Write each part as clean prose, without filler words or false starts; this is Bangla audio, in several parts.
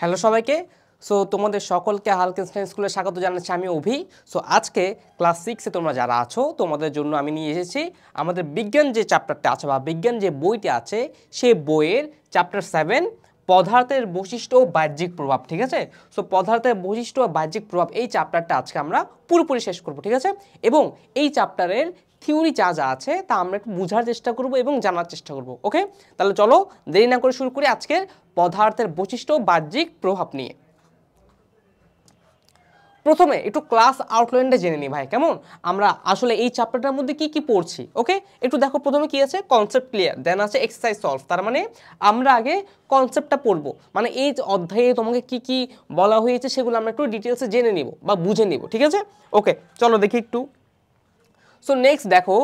হ্যালো সবাইকে। সো তোমাদের সকলকে হালকেনস্টাইন স্কুলে স্বাগত জানাচ্ছি, আমি অভি। সো আজকে ক্লাস 6-এ তোমরা যারা আছো তোমাদের জন্য আমি নিয়ে এসেছি আমাদের বিজ্ঞান যে চ্যাপ্টারটা আছে বা বিজ্ঞান যে বইটি আছে সেই বইয়ের চ্যাপ্টার 7 পদার্থের বৈশিষ্ট্য ও বাহ্যিক প্রভাব। ঠিক আছে, সো পদার্থের বৈশিষ্ট্য ও বাহ্যিক প্রভাব এই চ্যাপ্টারটা আজকে আমরা পুরোপুরি শেষ করব। ঠিক আছে, এবং এই চ্যাপ্টারের থিওরি যা যা আছে তা আমরা একটু বোঝার চেষ্টা করব এবং জানার চেষ্টা করব। ওকে, তাহলে চলো দেরি না করে শুরু করি আজকের পদার্থের বৈশিষ্ট্য ও বাহ্যিক প্রভাব নিয়ে। প্রথমে একটু ক্লাস আউটলাইনটা জেনে নিই ভাই, কেমন আমরা আসলে এই চ্যাপ্টারটার মধ্যে কি কি পড়ছি। ওকে, একটু দেখো প্রথমে কি আছে, কনসেপ্ট ক্লিয়ার, দেন আছে এক্সারসাইজ সলভ। তার মানে আমরা আগে কনসেপ্টটা পড়বো, মানে এই অধ্যায়ে তোমাকে কি কি বলা হয়েছে সেগুলো আমরা একটু ডিটেলসে জেনে নিব বা বুঝে নিব। ঠিক আছে, ওকে চলো দেখি একটু। সো নেক্সট দেখো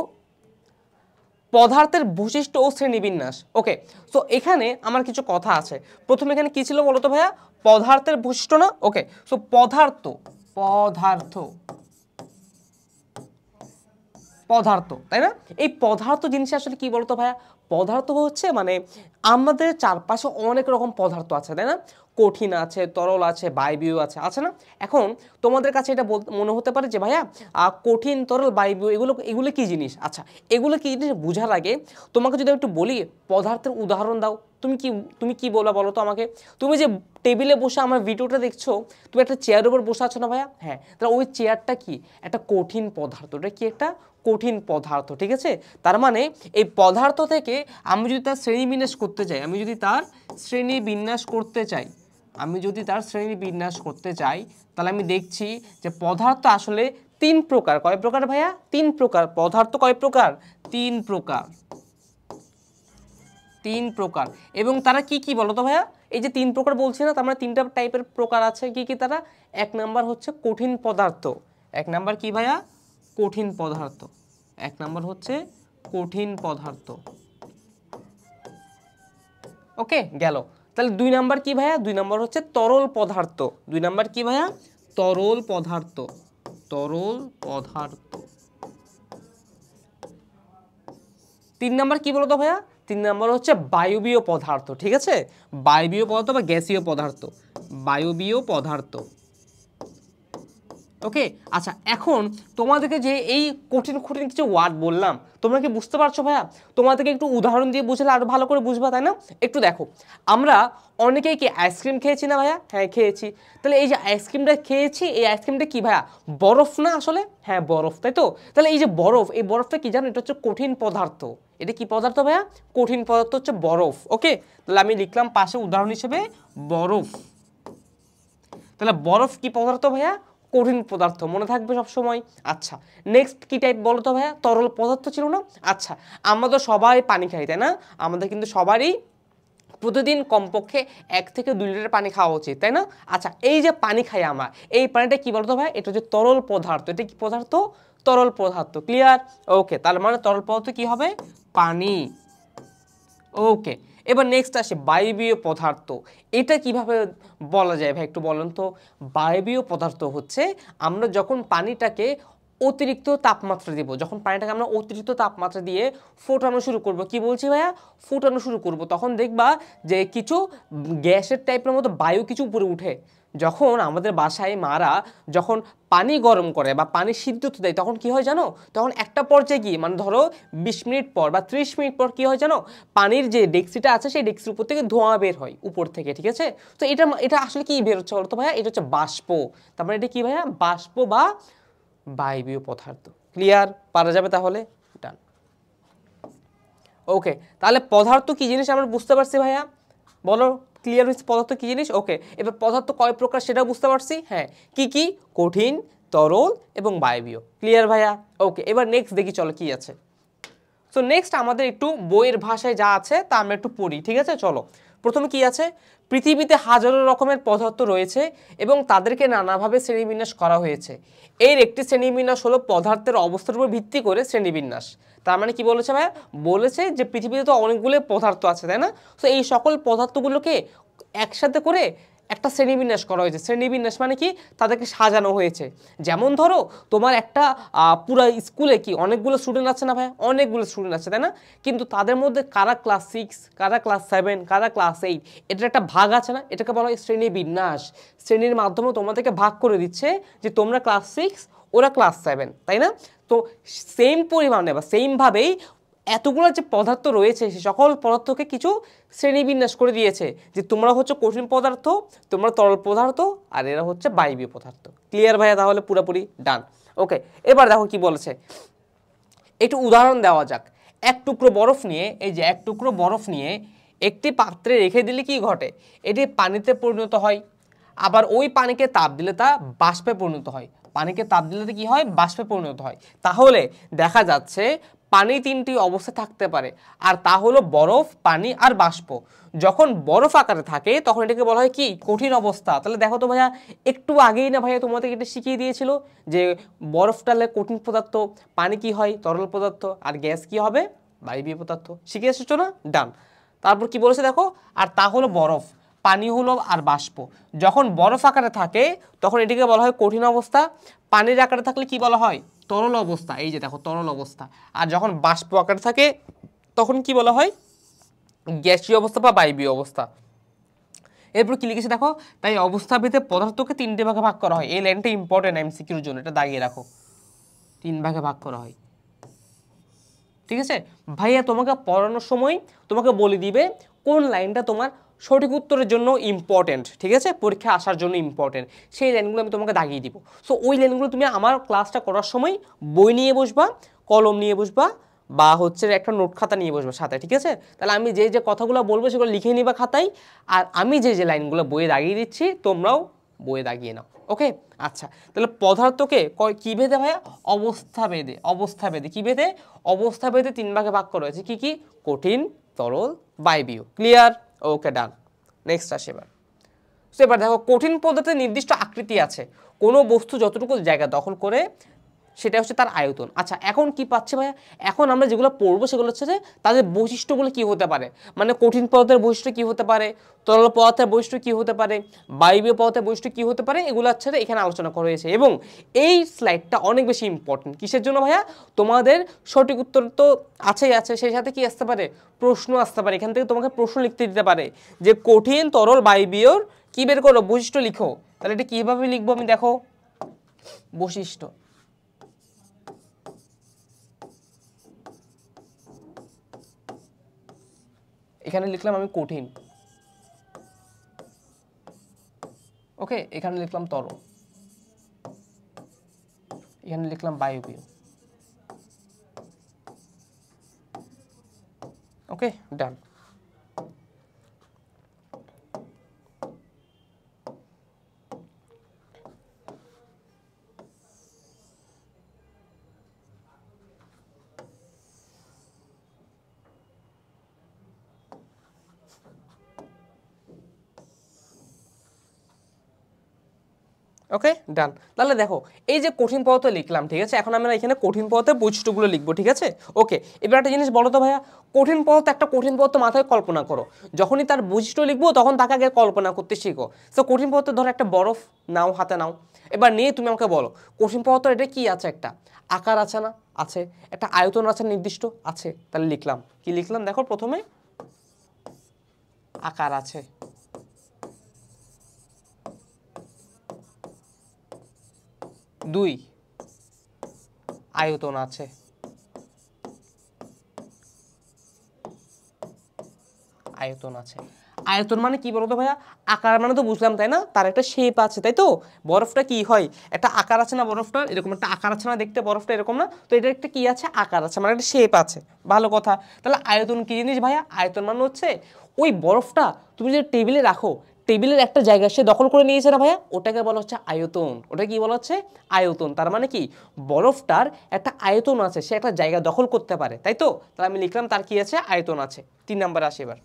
পদার্থের বৈশিষ্ট্য ও শ্রেণীবিন্যাস। ওকে, সো এখানে আমার কিছু কথা আছে। প্রথমে এখানে কি ছিল বলো তো ভাইয়া, পদার্থের বৈশিষ্ট্য না। ওকে, সো পদার্থ পদার্থ পদার্থ তাই না, এই পদার্থ জিনিস আসলে কি বলতো ভাইয়া, পদার্থ হচ্ছে মানে আমাদের চারপাশে অনেক রকম পদার্থ আছে তাই না, কঠিন আছে, তরল আছে, বায়বীয় আছে, আছে না। এখন তোমাদের কাছে এটা মনে হতে পারে যে ভাইয়া কঠিন, তরল, বায়বীয় এগুলো এগুলো কি জিনিস। আচ্ছা, এগুলো কি জিনিস বোঝার আগে তোমাকে যদি একটু বলি পদার্থের উদাহরণ দাও, তুমি কি বলবা বলো তো আমাকে। তুমি যে টেবিলে বসে আমার ভিডিওটা দেখছো, তুমি একটা চেয়ারের উপর বসে আছো না ভাইয়া, হ্যাঁ, তাহলে ওই চেয়ারটা কি একটা কঠিন পদার্থ, এটা কি একটা কঠিন পদার্থ। ঠিক আছে, তার মানে এই পদার্থ থেকে আমি যদি তার শ্রেণীবিন্যাস করতে চাই, আমি যদি তার শ্রেণীবিন্যাস করতে চাই তাহলে আমি দেখছি যে পদার্থ আসলে তিন প্রকার। কয় প্রকার ভাইয়া? তিন প্রকার। পদার্থ কয় প্রকার? তিন প্রকার। এবং তারা কি কি বলো তো ভাইয়া, এই যে তিন প্রকার বলছি না, তার মানে তিনটা টাইপের প্রকার আছে। কি কি তারা? এক নাম্বার হচ্ছে কঠিন পদার্থ। এক নাম্বার কি ভাইয়া? কঠিন পদার্থ। এক নাম্বার হচ্ছে কঠিন পদার্থ। ওকে গেল। তাহলে দুই নাম্বার কি ভাইয়া? দুই নাম্বার হচ্ছে তরল পদার্থ। দুই নাম্বার কি ভাইয়া? তরল পদার্থ। তিন নাম্বার কি বলতো ভাইয়া? তিন নাম্বার হচ্ছে বায়বীয় পদার্থ। ঠিক আছে, বায়বীয় পদার্থ বা গ্যাসীয় পদার্থ, বায়বীয় পদার্থ। ওকে, আচ্ছা এখন তোমাদেরকে যে এই কঠিন কিছু ওয়ার্ড বললাম, তোমরা কি বুঝতে পারছো ভাইয়া? তোমাদেরকে একটু উদাহরণ দিয়ে বুঝলে আরো ভালো করে বুঝবা তাই না। একটু দেখো, আমরা অনেকেই কি আইসক্রিম খেয়েছি না ভাইয়া? হ্যাঁ খেয়েছি। তাহলে এই যে আইসক্রিমটা খেয়েছি, এই আইসক্রিমটা কি ভাইয়া? বরফ না আসলে? হ্যাঁ বরফ, তাই তো। তাহলে এই যে বরফ, এই বরফটা কি জানো? এটা হচ্ছে কঠিন পদার্থ। এটা কি পদার্থ ভাইয়া? কঠিন পদার্থ হচ্ছে বরফ। ওকে, তাহলে আমি লিখলাম পাশে উদাহরণ হিসেবে বরফ। তাহলে বরফ কি পদার্থ ভাইয়া? কঠিন পদার্থ, মনে থাকবে সব সময়। আচ্ছা নেক্সট কি টাইপ বলো তো ভাইয়া? তরল পদার্থ ছিল না। আচ্ছা, আমরা তো সবাই পানি খাই তাই না, আমাদের কিন্তু সবারই প্রতিদিন কমপক্ষে 1 থেকে 2 লিটার পানি খাওয়া উচিত তাই না। আচ্ছা, এই যে পানি খাই আমরা, এই পানিটা কি বলতো ভাই? এটা হচ্ছে তরল পদার্থ। এটা কি পদার্থ? তরল পদার্থ। ক্লিয়ার? ওকে, তার মানে তরল পদার্থ কি হবে? পানি। ওকে, এবার নেক্সট আসে বায়বীয় পদার্থ। এটা কিভাবে বলা যায় ভাই একটু বলেন তো। বায়বীয় পদার্থ হচ্ছে আমরা যখন পানিটাকে অতিরিক্ত তাপমাত্রা দিব, যখন পানিটাকে আমরা অতিরিক্ত তাপমাত্রা দিয়ে ফোটানো শুরু করব, কি বলছি ভাইয়া? ফোটানো শুরু করব, তখন দেখবা যে কিছু গ্যাসের টাইপের মতো বায়ু কিছু উপরে উঠে। যখন আমাদের বাসায় মারা যখন পানি গরম করে বা পানি সিদ্ধ দেয়, তখন কি হয় জানো? তখন একটা পর্যায়ে গিয়ে মানে ধরো 20 মিনিট পর বা 30 মিনিট পর কি হয় জানো? পানির যে ডেক্সিটা আছে সেই ডেক্সির উপর থেকে ধোঁয়া বের হয় উপর থেকে। ঠিক আছে, তো এটা আসলে কি বের হচ্ছে বলতো ভাইয়া? এটা হচ্ছে বাষ্প। তারপরে এটা কি ভাইয়া? বাষ্প বা বায়বীয় পদার্থ। ক্লিয়ার? পারা যাবে তাহলে? ডান। ওকে, তাহলে পদার্থ কি জিনিস আমরা বুঝতে পারছি ভাইয়া, বলো ক্লিয়ার হয়েছে পদার্থ কি জিনিস? ওকে, এবার পদার্থ কয় প্রকার সেটাও বুঝতে পারছি। হ্যাঁ, কি কি? কঠিন, তরল এবং বায়বীয়। ক্লিয়ার ভাইয়া? ওকে, এবার নেক্সট দেখি চলো কি আছে। সো নেক্সট আমাদের একটু বইয়ের ভাষায় যা আছে তা আমরা একটু পড়ি। ঠিক আছে, চলো প্রথমে কি আছে? পৃথিবীতে হাজারো রকমের পদার্থ রয়েছে এবং তাদেরকে নানাভাবে শ্রেণীবিন্যাস করা হয়েছে। এর একটি শ্রেণীবিন্যাস হলো পদার্থের অবস্থার উপর ভিত্তি করে শ্রেণীবিন্যাস। তার মানে কি বলেছে ভাইয়া? বলেছে যে পৃথিবীতে তো অনেকগুলো পদার্থ আছে তাই না, তো এই সকল পদার্থগুলোকে একসাথে করে একটা শ্রেণীবিন্যাস করা হয়েছে। শ্রেণীবিন্যাস মানে কি, তাদেরকে সাজানো হয়েছে। যেমন ধরো তোমার একটা পুরো স্কুলে কি অনেকগুলো স্টুডেন্ট আছে না ভাই, অনেকগুলো স্টুডেন্ট আছে তাই না, কিন্তু তাদের মধ্যে কারা ক্লাস 6, কারা ক্লাস 7, কারা ক্লাস 8, এটার একটা ভাগ আছে না, এটাকে বলা হয় শ্রেণীবিন্যাস। শ্রেণীর মাধ্যমে তোমাদেরকে ভাগ করে দিচ্ছে যে তোমরা ক্লাস 6, ওরা ক্লাস 7, তাই না। তো সেম পরিমাণে বা সেমভাবেই এতগুলো যে পদার্থ রয়েছে সে সকল পদার্থকে কিছু শ্রেণীবিন্যাস করে দিয়েছে, যে তোমরা হচ্ছে কঠিন পদার্থ, তোমরা তরল পদার্থ, আর এরা হচ্ছে বায়বীয় পদার্থ। ক্লিয়ার ভাইয়া? তাহলে পুরোপুরি ডান। ওকে, এবার দেখো কি বলেছে, একটু উদাহরণ দেওয়া যাক। এক টুকরো বরফ নিয়ে, এই যে এক টুকরো বরফ নিয়ে একটি পাত্রে রেখে দিলে কি ঘটে, এটি পানিতে পরিণত হয়। আবার ওই পানিকে তাপ দিলে তা বাষ্পে পরিণত হয়। পানিকে তাপ দিলে কি হয়, বাষ্পে পরিণত হয়। তাহলে দেখা যাচ্ছে পানি তিনটি অবস্থা থাকতে পারে, আর তা হলো বরফ, পানি আর বাষ্প। যখন বরফ আকারে থাকে তখন এটাকে বলা হয় কি, কঠিন অবস্থা। তাহলে দেখো তো ভাইয়া, একটু আগেই না ভাইয়া তোমাদেরকে এটা শিখিয়ে দিয়েছিল যে বরফটালে কঠিন পদার্থ, পানি কি হয়, তরল পদার্থ, আর গ্যাস কি হবে, বায়বীয় পদার্থ। শিখে এসেছো না? ডান। তারপর কি বলেছে দেখো, আর তা হলো বরফ, পানি হলো আর বাষ্প। যখন বরফ আকারে থাকে তখন এটিকে বলা হয় কঠিন অবস্থা। পানির আকারে থাকলে কি বলা হয়, তরল অবস্থা। এই যে দেখো, তরল অবস্থা। আর যখন বাষ্প আকারে থাকে তখন কি বলা হয়, গ্যাসীয় অবস্থা বা বায়বীয় অবস্থা। এরপর কি লিখেছে দেখো, তাই অবস্থাভেদে পদার্থকে 3টে ভাগে ভাগ করা হয়। এই লাইনটা ইম্পর্টেন্ট এমসিকিউর জন্য, এটা দাগিয়ে রাখো। 3 ভাগে ভাগ করা হয়, ঠিক আছে ভাইয়া। তোমাকে পড়ানোর সময় তোমাকে বলে দিবে কোন লাইনটা তোমার সঠিক উত্তরের জন্য ইম্পর্টেন্ট, ঠিক আছে, পরীক্ষা আসার জন্য ইম্পর্টেন্ট, সেই লাইনগুলো আমি তোমাকে দাগিয়ে দিব। সো ওই লাইনগুলো তুমি আমার ক্লাসটা করার সময় বই নিয়ে বসবা, কলম নিয়ে বসবা, বা হচ্ছে একটা নোট খাতা নিয়ে বসবা সাথে, ঠিক আছে। তাহলে আমি যে যে কথাগুলো বলবো সেগুলো লিখে নিবা খাতায়, আর আমি যে যে লাইনগুলো বইয়ে দাগিয়ে দিচ্ছি তোমরাও বইয়ে দাগিয়ে নাও। ওকে, আচ্ছা। তাহলে পদার্থকে কি ভেদে ভাইয়া, অবস্থা ভেদে। অবস্থা ভেদে কি ভেদে, অবস্থা ভেদে 3 ভাগে ভাগ করা হয়েছে। কি কি, কঠিন, তরল, বায়বীয়। ক্লিয়ার? ওকে, ডান। নেক্সট আসে এবার। তো এবার দেখো, কঠিন পদার্থের নির্দিষ্ট আকৃতি আছে। কোনো বস্তু যতটুকু জায়গা দখল করে সেটা হচ্ছে তার আয়তন। আচ্ছা, এখন কি পাচ্ছে ভাইয়া, এখন আমরা যেগুলো পড়বো সেগুলো হচ্ছে যে তাদের বৈশিষ্ট্যগুলো কি হতে পারে, মানে কঠিন পদার্থের বৈশিষ্ট্য কি হতে পারে, তরল পদার্থের বৈশিষ্ট্য কি হতে পারে, বায়বীয় পদার্থের বৈশিষ্ট্য কি হতে পারে, এগুলো হচ্ছে এখানে আলোচনা করা হয়েছে। এবং এই স্লাইডটা অনেক বেশি ইম্পর্টেন্ট। কিসের জন্য ভাইয়া, তোমাদের সঠিক উত্তর তো আছেই আছে, সেই সাথে কি আসতে পারে, প্রশ্ন আসতে পারে। এখান থেকে তোমাকে প্রশ্ন লিখতে দিতে পারে যে কঠিন, তরল, বায়বীয়র কি বের করো, বৈশিষ্ট্য লিখো। তাহলে এটা কিভাবে লিখবো আমি দেখো, বৈশিষ্ট্য। এখানে লিখলাম আমি কঠিন, ওকে, এখানে লিখলাম তরল, এখানে লিখলাম বায়বীয়। ওকে, ডান। ওকে, ডান। তাহলে দেখো, এই যে কঠিন পদার্থ লিখলাম, ঠিক আছে, এখন আমরা এখানে কঠিন পদার্থের বৈশিষ্ট্যগুলো লিখবো, ঠিক আছে। ওকে, এবার একটা জিনিস বলো তো ভাইয়া, কঠিন পদার্থ, একটা কঠিন পদার্থ মাথায় কল্পনা করো। যখনই তার বৈশিষ্ট্য লিখবো তখন তাকে আগে কল্পনা করতে শিখো। সো কঠিন পদার্থ ধরো একটা বরফ নাও, হাতে নাও, এবার নিয়ে তুমি আমাকে বলো কঠিন পদার্থ এটা কি আছে, একটা আকার আছে না, আছে, একটা আয়তন আছে নির্দিষ্ট, আছে। তাহলে লিখলাম, কি লিখলাম দেখো, প্রথমে আকার আছে, 2 আয়তন আছে, আয়তন আছে। আয়তন মানে কি বলতো ভাইয়া, আকার মানে তো বুঝলাম তাই না, তার একটা শেপ আছে, তাই তো। বরফটা কি হয়, একটা আকার আছে না, বরফটা এরকম একটা আকার আছে না, দেখতে বরফটা এরকম না, তো এটা একটা কি আছে, আকার আছে, মানে একটা শেপ আছে। ভালো কথা। তাহলে আয়তন কি জিনিস ভাইয়া, আয়তন মানে হচ্ছে ওই বরফটা তুমি যদি টেবিলে রাখো, টেবিলের একটা জায়গা সে দখল করে নিয়েছে না ভাইয়া, ওটাকে বলা হচ্ছে আয়তন। ওটা কি বলা হচ্ছে, আয়তন। তার মানে কি, বরফটার একটা আয়তন আছে, সে একটা জায়গা দখল করতে পারে, তাই তো। তাহলে আমি লিখলাম তার কি আছে, আয়তন আছে। 3 নাম্বার আসে এবার।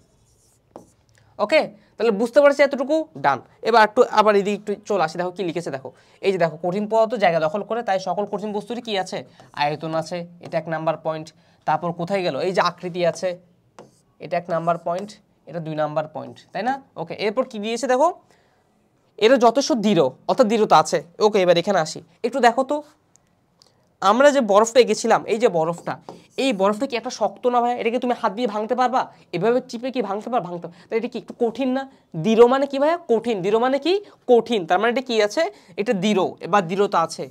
ওকে, তাহলে বুঝতে পারছি এতটুকু, ডান। এবার একটু আবার এদিকে একটু চলে আসি, দেখো কি লিখেছে দেখো। এই যে দেখো, কঠিন পদার্থ জায়গা দখল করে, তাই সকল কঠিন বস্তুরই কি আছে, আয়তন আছে। এটা 1 নাম্বার পয়েন্ট। তারপর কোথায় গেল, এই যে আকৃতি আছে, এটা 1 নাম্বার পয়েন্ট, এটা 2 নাম্বার পয়েন্ট, তাই না। ওকে, এরপর কি দিয়েছে দেখো, এটা যথেষ্ট দৃঢ়, অর্থাৎ দৃঢ়তা আছে। ওকে, এবার এখানে আসি, একটু দেখো তো আমরা যে বরফটা এঁকেছিলাম, এই যে বরফটা, এই বরফটা কি একটা শক্ত না ভাই? এটাকে তুমি হাত দিয়ে ভাঙতে পারবা? এভাবে চিপে কি ভাঙতে পারবা? ভাঙতে পারবা? তাহলে এটা কি একটু কঠিন না? দৃঢ় মানে কি ভাইয়া? কঠিন। দৃঢ় মানে কি? কঠিন। তার মানে এটা কি আছে? এটা দৃঢ়, এবার দৃঢ়তা আছে,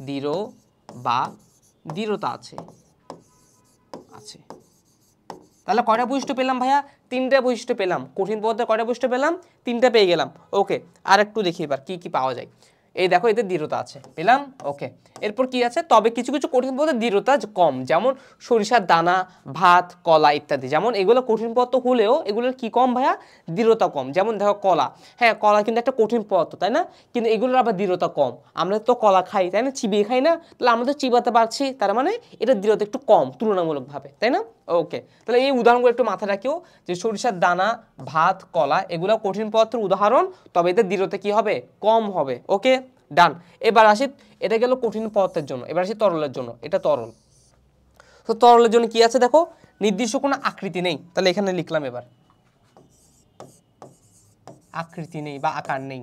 দৃঢ় বা দৃঢ়তা আছে। আছে, তাহলে কয়টা বৈশিষ্ট্য পেলাম ভাইয়া? 3টা বৈশিষ্ট্য পেলাম। কঠিন পদার্থের কয়টা বৈশিষ্ট্য পেলাম? 3টা পেয়ে গেলাম। ওকে, আর একটু দেখি এবার কি কি পাওয়া যায়। এই দেখো, এদের দৃঢ়তা আছে, পেলাম। ওকে, এরপর কি আছে? তবে কিছু কিছু কঠিন পদার্থের দৃঢ়তা কম, যেমন সরিষার দানা, ভাত, কলা ইত্যাদি। যেমন এগুলো কঠিন পদার্থ হলেও এগুলোর কি কম ভাইয়া? দৃঢ়তা কম। যেমন দেখো কলা, হ্যাঁ কলা কিন্তু একটা কঠিন পদার্থ, তাই না? কিন্তু এগুলোর আবার দৃঢ়তা কম। আমরা তো কলা খাই, তাই না? চিবিয়ে খাই না? তাহলে আমরা তো চিবাতে পারছি, তার মানে এটা দৃঢ়তা একটু কম তুলনামূলকভাবে, তাই না? ওকে, তাহলে এই উদাহরণগুলো একটু মাথায় রাখিও, যে সরিষার দানা, ভাত, কলা এগুলো কঠিন পদার্থের উদাহরণ, তবে এদের দৃঢ়তা কি হবে? কম হবে। ওকে, ডান। এবার আসি, এটা গেল কঠিন পদার্থের জন্য, এবার আসি তরলের জন্য। এটা তরল, তো তরলের জন্য কি আছে দেখো? নির্দিষ্ট কোনো আকৃতি নেই, তাহলে এখানে লিখলাম এবার আকৃতি নেই বা আকার নেই,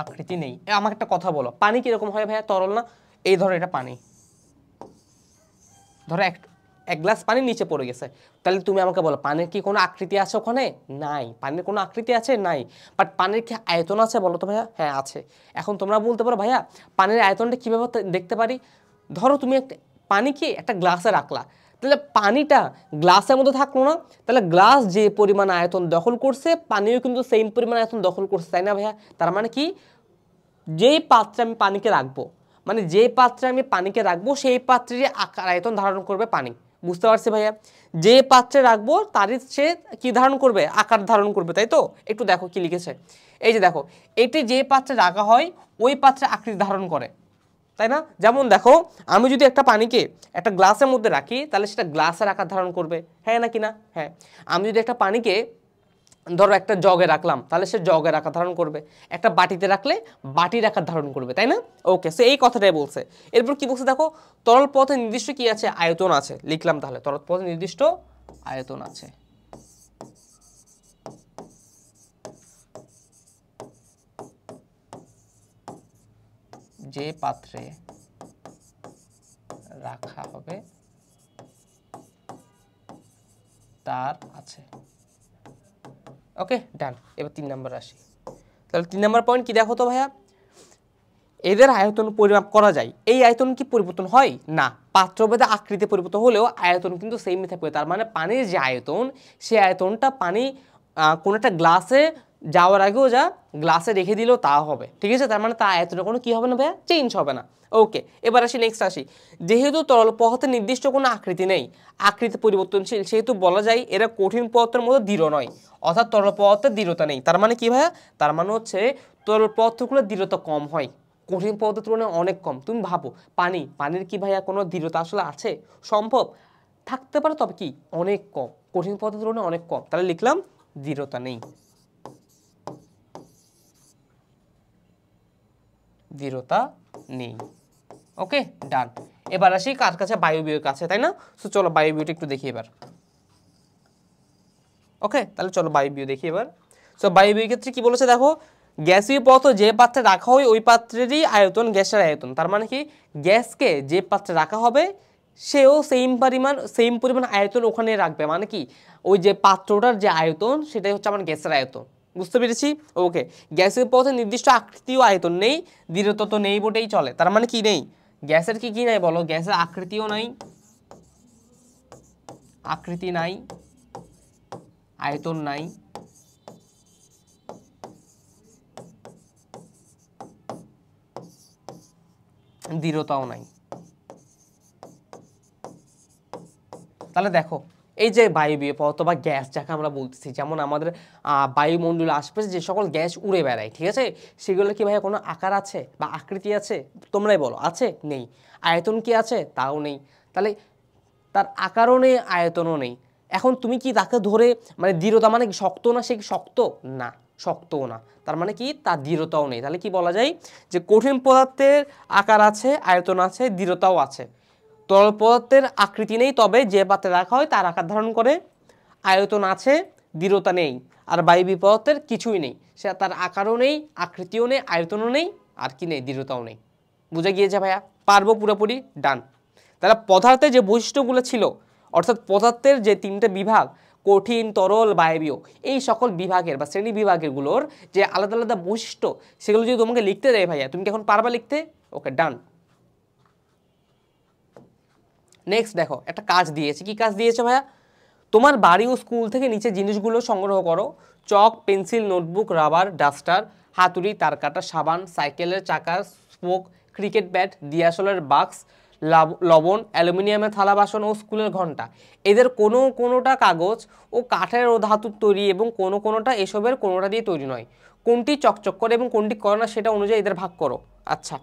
আকৃতি নেই। আমাকে একটা কথা বলো, পানি কিরকম হয় ভাইয়া? তরল না? এই ধরো এটা পানি, ধরো এক গ্লাস পানি নিচে পড়ে গেছে, তাহলে তুমি আমাকে বলো পানির কি কোনো আকৃতি আছে ওখানে? নাই। পানির কোনো আকৃতি আছে? নাই। বাট পানির কি আয়তন আছে বলো তো ভাইয়া? হ্যাঁ আছে। এখন তোমরা বলতে পারো ভাইয়া পানির আয়তনটা কীভাবে দেখতে পারি? ধরো তুমি পানি কি একটা গ্লাসে রাখলা, তাহলে পানিটা গ্লাসের মধ্যে থাকলো না? তাহলে গ্লাস যে পরিমাণ আয়তন দখল করছে, পানিও কিন্তু সেম পরিমাণ আয়তন দখল করছে, তাই না ভাইয়া? তার মানে কি, যেই পাত্রে আমি পানিকে রাখবো, মানে যে পাত্রে আমি পানিকে রাখবো সেই পাত্রেরই আকার আয়তন ধারণ করবে পানি। বুঝতে পারছি ভাইয়া? যে পাত্রে রাখবো তারই সে কি ধারণ করবে? আকার ধারণ করবে, তাই তো? একটু দেখো কি লিখেছে, এই যে দেখো, এটি যে পাত্রে রাখা হয় ওই পাত্রে আকৃতি ধারণ করে, তাই না? যেমন দেখো, আমি যদি একটা পানিকে একটা গ্লাসের মধ্যে রাখি, তাহলে সেটা গ্লাসের আকার ধারণ করবে, হ্যাঁ নাকি না? হ্যাঁ। আমি যদি একটা পানিকে ধরো একটা জগে রাখলাম, তাহলে সে জগের আকার ধারণ করবে। একটা বাটিতে রাখলে বাটির আকার ধারণ করবে, তাই না? ওকে, সো এই কথাটাই বলছে। এরপর কি বলছে দেখো, তরল পদার্থের নির্দিষ্ট কি আছে? আয়তন আছে। লিখলাম তাহলে তরল পদার্থের নির্দিষ্ট আয়তন আছে। যে পাত্রে রাখা হবে তার আছে। ওকে, ডান। এবার 3 নম্বর আসি, তাহলে 3 নম্বর পয়েন্ট কি দেখো তো ভাইয়া? এদের আয়তন পরিমাপ করা যায়। এই আয়তন কি পরিবর্তন হয়? না। পাত্রভেদে আকৃতি পরিবর্তন হলেও আয়তন কিন্তু সেমই থাকবে। তার মানে পানির যে আয়তন, সেই আয়তনটা পানি কোনো একটা গ্লাসে যাওয়ার আগেও যা গ্লাসে রেখে দিলেও তা হবে, ঠিক আছে? তার মানে তার আয়তনে কোনো কি হবে না ভাইয়া? চেঞ্জ হবে না। ওকে, এবার আসি, নেক্সট আসি। যেহেতু তরল পদার্থের নির্দিষ্ট কোনো আকৃতি নেই, আকৃতি পরিবর্তনশীল, সেহেতু বলা যায় এরা কঠিন পদার্থের মতো দৃঢ় নয়, অর্থাৎ তরল পদার্থের দৃঢ়তা নেই। তার মানে কি ভাইয়া? তার মানে হচ্ছে তরল পদার্থগুলোর দৃঢ়তা কম হয়, কঠিন পদার্থের তুলনায় অনেক কম। তুমি ভাবো পানির কি ভাইয়া কোনো দৃঢ়তা আসলে আছে? সম্ভব? থাকতে পারে, তবে কি অনেক কম, কঠিন পদার্থের তুলনায় অনেক কম। তাহলে লিখলাম দৃঢ়তা নেই, দৃঢ়তা নেই। ওকে, ডান। এবার আসি কার কাছে? বায়বীয় কাছে, তাই না? সো চলো বায়বীয়টা একটু দেখি এবার। ওকে, তাহলে চলো বায়বীয় দেখি এবার। সো বায়বীয় ক্ষেত্রে কি বলেছে দেখো, গ্যাসীয় পদার্থ যে পাত্রে রাখা হয় ওই পাত্রেরই আয়তন গ্যাসের আয়তন। তার মানে কি, গ্যাসকে যে পাত্রে রাখা হবে সেও সেম পরিমাণ আয়তন ওখানে রাখবে। মানে কি, ওই যে পাত্রটার যে আয়তন সেটাই হচ্ছে আমার গ্যাসের আয়তন। বুঝতে পেরেছি? ওকে, গ্যাসীয় পদার্থের নির্দিষ্ট আকৃতিও আয়তন নেই, দৃঢ়তা তো নেই বটেই চলে। তার মানে কি নেই? গ্যাসের কি কি নাই বলো? গ্যাসের আকৃতিও নাই, আকৃতি নাই, আয়তন নাই, দৃঢ়তাও নাই। তাহলে দেখো, এই যে বায়বীয় পদার্থ বা গ্যাস যাকে আমরা বলতেছি, যেমন আমাদের বায়ুমণ্ডলের আশপাশে যে সকল গ্যাস উড়ে বেড়ায়, ঠিক আছে, সেগুলো কি ভাইয়া কোনো আকার আছে বা আকৃতি আছে? তোমরাই বলো, আছে? নেই। আয়তন কি আছে? তাও নেই। তাহলে তার আকারও নেই, আয়তনও নেই। এখন তুমি কি তাকে ধরে, মানে দৃঢ়তা মানে কি শক্ত না? সে কি শক্ত? না, শক্তও না। তার মানে কি, তার দৃঢ়তাও নেই। তাহলে কি বলা যায়? যে কঠিন পদার্থের আকার আছে, আয়তন আছে, দৃঢ়তাও আছে। তরল পদার্থের আকৃতি নেই, তবে যে পাত্রে রাখা হয় তার আকার ধারণ করে, আয়তন আছে, দৃঢ়তা নেই। আর বায়বীয় পদার্থের কিছুই নেই, সে তার আকারও নেই, আকৃতিও নেই, আয়তনও নেই, আর কি নেই, দৃঢ়তাও নেই। বুঝে গিয়েছে ভাইয়া? পারবো পুরোপুরি? ডান। তাহলে পদার্থের যে বৈশিষ্ট্যগুলো ছিল, অর্থাৎ পদার্থের যে 3টে বিভাগ, কঠিন, তরল, বায়বীয়, এই সকল বিভাগের বা শ্রেণী বিভাগেরগুলোর যে আলাদা আলাদা বৈশিষ্ট্য, সেগুলো যদি তোমাকে লিখতে দেয় ভাইয়া, তুমি কি এখন পারবা লিখতে? ওকে, ডান। নেক্সট দেখো, একটা কাজ দিয়েছে। কি কাজ দিয়েছে ভাইয়া? তোমার বাড়ি ও স্কুল থেকে নিচে জিনিসগুলো সংগ্রহ করো। চক, পেন্সিল, নোটবুক, রাবার, ডাস্টার, হাতুড়ি, তারকাটা, সাবান, সাইকেলের চাকা, স্পোক, ক্রিকেট ব্যাট, দিয়াশলের বাক্স, লবণ, অ্যালুমিনিয়ামের থালা বাসন ও স্কুলের ঘন্টা। এদের কোনোটা কাগজ ও কাঠের ও ধাতুর তৈরি এবং কোনোটা এসবের কোনোটা দিয়ে তৈরি নয়। কোনটি চকচক করে এবং কোনটি করে না সেটা অনুযায়ী এদের ভাগ করো। আচ্ছা,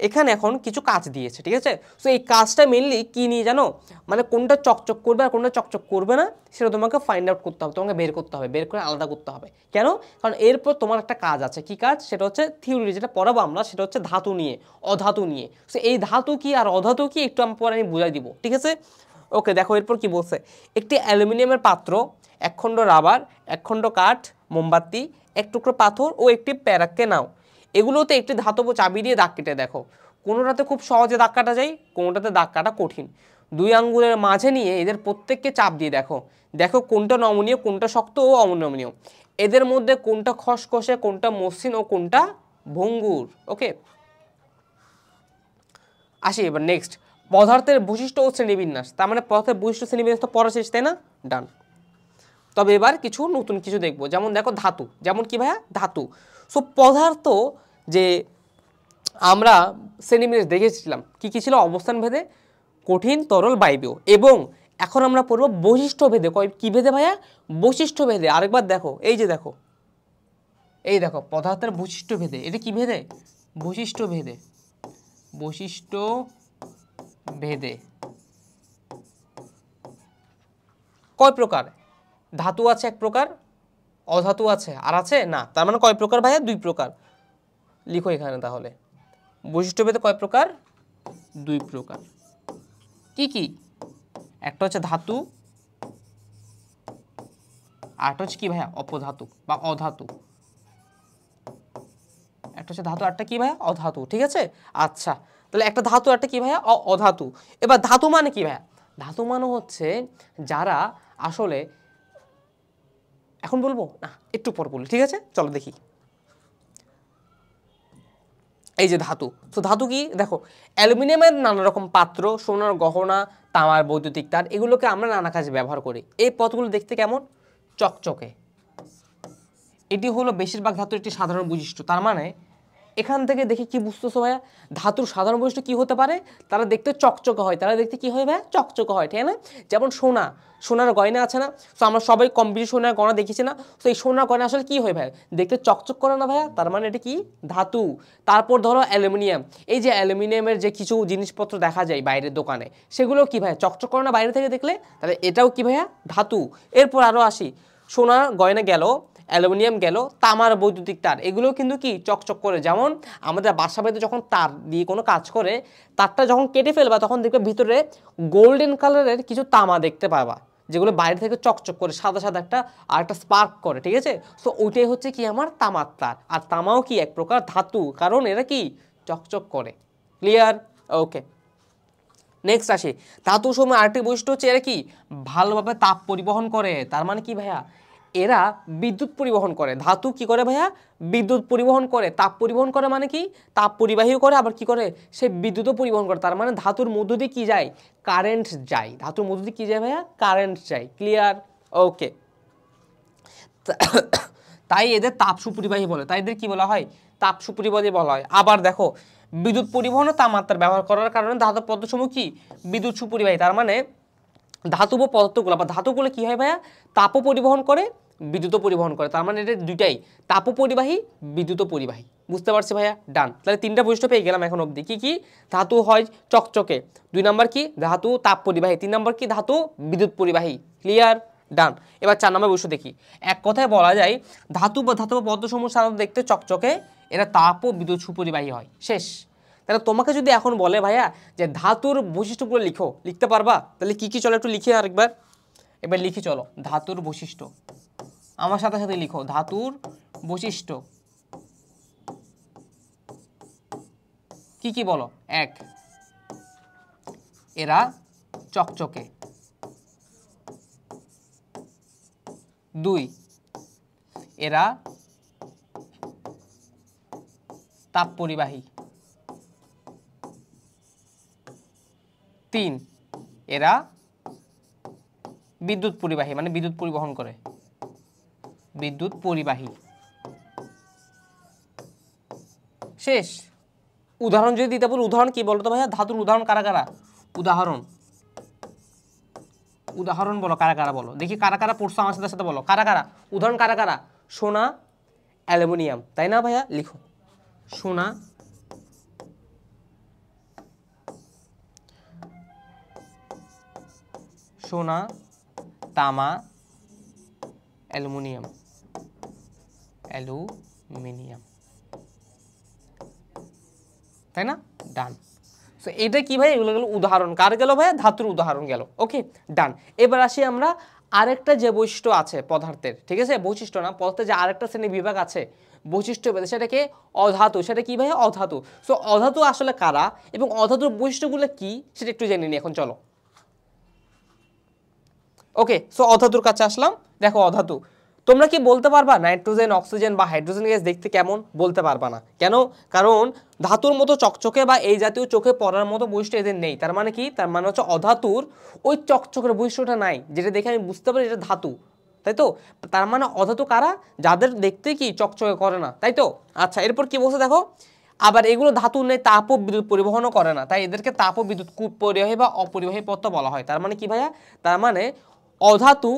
এখানে এখন কিছু কাজ দিয়েছে, ঠিক আছে? সো এই কাজটা মেনলি কি নিয়ে জানো? মানে কোনটা চকচক করবে আর কোনটা চকচক করবে না সেটা তোমাকে ফাইন্ড আউট করতে হবে, তোমাকে বের করতে হবে, বের করে আলাদা করতে হবে। কেন? কারণ এরপর তোমার একটা কাজ আছে। কি কাজ? সেটা হচ্ছে থিওরি, যেটা পড়াবো আমরা, সেটা হচ্ছে ধাতু নিয়ে, অধাতু নিয়ে। সো এই ধাতু কি আর অধাতু কি একটু পরে আমি বুঝাই দিব, ঠিক আছে? ওকে, দেখো এরপর কি বলছে। একটি অ্যালুমিনিয়ামের পাত্র, এক খণ্ড রাবার, এক খণ্ড কাঠ, মোমবাতি, এক টুকরো পাথর ও একটি প্যারাককে নাও। এগুলোতে একটি ধাতব চাবি দিয়ে দাগ কেটে দেখো। কোনোটাতে খুব সহজে দাগ কাটা যায়, কোনোটাতে দাগ কাটা কঠিন। 2 আঙ্গুলের মাঝে নিয়ে এদের প্রত্যেককে চাপ দিয়ে দেখো। দেখো কোনটা নমনীয়, কোনটা শক্ত ও অনমনীয়। এদের মধ্যে কোনটা খসখসে, কোনটা মসৃণ ও কোনটা ভঙ্গুর। ওকে, আসি এবার নেক্সট, পদার্থের বৈশিষ্ট্য ও শ্রেণীবিন্যাস। তার মানে পদার্থের বৈশিষ্ট্য শ্রেণীবিন্যাস তো পড়া শেষ, তাই না? ডান। তবে এবার কিছু নতুন কিছু দেখবো, যেমন দেখো ধাতু। যেমন কি ভাইয়া? ধাতু। সো পদার্থ যে আমরা শ্রেণীবিন্যাস দেখেছিলাম, কি কি ছিল? অবস্থান ভেদে, কঠিন, তরল, বায়বীয়। এবং এখন আমরা পড়বো বৈশিষ্ট্য ভেদে। কি ভেদে ভাইয়া? বৈশিষ্ট্য ভেদে। আরেকবার দেখো, এই যে দেখো, এই দেখো পদার্থের বৈশিষ্ট্য ভেদে। এটা কি ভেদে? বৈশিষ্ট্য ভেদে। বৈশিষ্ট্য ভেদে কয় প্রকার? ধাতু আছে এক প্রকার, অধাতু আছে আর আছে না। তার মানে কয় প্রকার ভাইয়া? 2 প্রকার। লিখো এখানে তাহলে, বৈশিষ্ট্য ভেদে কয় প্রকার? 2 প্রকার। কি কি? একটা হচ্ছে ধাতু, আরেকটা হচ্ছে কি ভাইয়া? অপধাতু বা অধাতু। একটা হচ্ছে ধাতু, একটা কি ভাইয়া? অধাতু, ঠিক আছে? আচ্ছা, তাহলে একটা ধাতু, একটা কি ভাইয়া? অধাতু। এবার ধাতু মানে কি ভাইয়া? ধাতু মানে হচ্ছে যারা আসলে, এখন বলবো না, একটু পর বলি, ঠিক আছে? চলো দেখি। এই যে ধাতু, তো ধাতু কি? দেখো, অ্যালুমিনিয়ামের নানা রকম পাত্র, সোনার গহনা, তামার বৈদ্যুতিক তার, এগুলোকে আমরা নানা কাজে ব্যবহার করি। এই পথগুলো দেখতে কেমন? চকচকে। এটি হলো বেশিরভাগ ধাতুর একটি সাধারণ বৈশিষ্ট্য। তার মানে এখান থেকে দেখে কি বুঝতেছো ভাইয়া? ধাতুর সাধারণ বৈশিষ্ট্য কি হতে পারে? তারা দেখতে চকচকে হয়। তারা দেখতে কি হয় ভাইয়া? চকচকে হয়, ঠিক না? যেমন সোনার গয়না আছে না? সো আমরা সবাই কম বেশি সোনার গয়না দেখেছি না? তো এই সোনার গয়না আসলে কি হয় ভাইয়া? দেখতে চকচক করে না ভাইয়া? তার মানে এটা কি? ধাতু। তারপর ধরো অ্যালুমিনিয়াম। এই যে অ্যালুমিনিয়ামের যে কিছু জিনিসপত্র দেখা যায় বাইরের দোকানে, সেগুলো কি ভাইয়া? চকচক করে না বাইরে থেকে দেখলে? তাহলে এটাও কি ভাইয়া? ধাতু। এরপর আরও আসি, সোনার গয়না গেল, অ্যালুমিনিয়াম গেল, তামার বৈদ্যুতিক তার, এগুলোও কিন্তু কি? চকচক করে। যেমন আমাদের বাসা বাড়িতে যখন তার দিয়ে কোনো কাজ করে, তারটা যখন কেটে ফেলবা তখন দেখবে ভিতরে গোল্ডেন কালারের কিছু তামা দেখতে পাবা, যেগুলো বাইরে থেকে চকচক করে সাদা সাদা একটা আর একটা স্পার্ক করে, ঠিক আছে? সো ওইটাই হচ্ছে কি? আমার তামার তার। আর তামাও কি? এক প্রকার ধাতু, কারণ এরা কি? চকচক করে। ক্লিয়ার? ওকে, নেক্সট আসি, ধাতু সময় আরেকটি বৈশিষ্ট্য হচ্ছে এরা কি? ভালোভাবে তাপ পরিবহন করে। তার মানে কি ভাইয়া? এরা বিদ্যুৎ পরিবহন করে। ধাতু কি করে ভাইয়া? বিদ্যুৎ পরিবহন করে। তাপ পরিবহন করে মানে কি? তাপ পরিবাহীও করে, আবার কি করে? সে বিদ্যুৎও পরিবহন করে। তার মানে ধাতুর মধ্য দিয়ে কি যায়? কারেন্ট যায়। ধাতুর মধ্য দিয়ে কি যায় ভাইয়া? কারেন্ট যায়। ক্লিয়ার? ওকে, তাই এদের তাপ সুপরিবাহী বলে। তাই এদের কি বলা হয়? তাপ সুপরিবাহী বলা হয়। আবার দেখো, বিদ্যুৎ পরিবহন ও তাপমাত্রার ব্যবহার করার কারণে ধাতব পদার্থসমূহ কি? বিদ্যুৎ সুপরিবাহী। তার মানে ধাতব পদার্থগুলো বা ধাতুগুলো কি হয় ভাইয়া? তাপও পরিবহন করে, বিদ্যুৎও পরিবহন করে। তার মানে এটা দুইটাই, তাপও পরিবাহী, বিদ্যুৎও পরিবাহী। বুঝতে পারছি ভাইয়া? ডান। তাহলে 3টা বৈশিষ্ট্য পেয়ে গেলাম এখন অবধি। কি কি? ধাতু হয় চকচকে, 2 নম্বর কি? ধাতু তাপ পরিবাহী, 3 নম্বর কি? ধাতু বিদ্যুৎ পরিবাহী। ক্লিয়ার? ডান। এবার 4 নম্বর বৈশিষ্ট্য দেখি। এক কথায় বলা যায় ধাতু বা ধাতব পদার্থসমূহ সাধারণত দেখতে চকচকে, এরা তাপ ও বিদ্যুৎ সুপরিবাহী হয়। শেষ। তাহলে তোমাকে যদি এখন বলে ভাইয়া যে ধাতুর বৈশিষ্ট্যগুলো লিখো, লিখতে পারবা? তাহলে কি কি? চলো একটু লিখি আরেকবার, এবার লিখি চলো। ধাতুর বৈশিষ্ট্য, আমার সাথে সাথে লিখো, ধাতুর বৈশিষ্ট্য কি কি বলো? 1, এরা চকচকে। 2, এরা তাপ পরিবাহী। 3, এরা বিদ্যুৎ পরিবাহী, মানে বিদ্যুৎ পরিবহন করে, বিদ্যুৎ পরিবাহী। শেষ। উদাহরণ যদি দিতে বলো, উদাহরণ কি বলতো ভাইয়া? ধাতুর উদাহরণ কারা কারা? উদাহরণ বলো, কারা কারা বলো দেখি, কারা কারা পড়ছো আমার সাথে সাথে বলো, কারা কারা উদাহরণ, কারা কারা? সোনা, অ্যালুমিনিয়াম, তাই না ভাইয়া? লিখো, সোনা, সোনা, তামা, অ্যালুমিনিয়াম, তাই না? ডান। সো এটা কি ভাই? এগুলো গেল উদাহরণ। কার গেল ভাইয়া? ধাতুর উদাহরণ গেল। ওকে, ডান। এবার আসি আমরা আরেকটা যে বৈশিষ্ট্য আছে পদার্থের, ঠিক আছে? বৈশিষ্ট্য না, পদার্থের যে আরেকটা শ্রেণী বিভাগ আছে বৈশিষ্ট্য ভেদে, সেটাকে অধাতু। সেটা কি ভাইয়া? অধাতু। সো অধাতু আসলে কারা এবং অধাতুর বৈশিষ্ট্যগুলো কি সেটা একটু জেনে নিই এখন, চলো। ওকে, সো অধাতুর কাছে আসলাম। দেখো অধাতু, তোমরা কি বলতে পারবা নাইট্রোজেন, অক্সিজেন বা হাইড্রোজেন গ্যাস দেখতে কেমন? বলতে পারবা না। কেন? কারণ ধাতুর মতো চকচকে বা এই জাতীয় চোখে পড়ার মতো বৈশিষ্ট্য এদের নেই। তার মানে কি? তার মানে হচ্ছে অধাতুর ওই চকচকের বৈশিষ্ট্যটা নাই, যেটা দেখে আমি বুঝতে পারি এটা ধাতু, তাই তো? তার মানে অধাতু কারা? যাদের দেখতে কি চকচকে করে না, তাই তো? আচ্ছা, এরপর কি বলছে দেখো, আবার এগুলো ধাতু নেই, তাপ ও বিদ্যুৎ পরিবহনও করে না, তাই এদেরকে তাপ ও বিদ্যুৎ পরিবাহী বা অপরিবাহী পদার্থ বলা হয়। তার মানে কি ভাইয়া? তার মানে অধাতু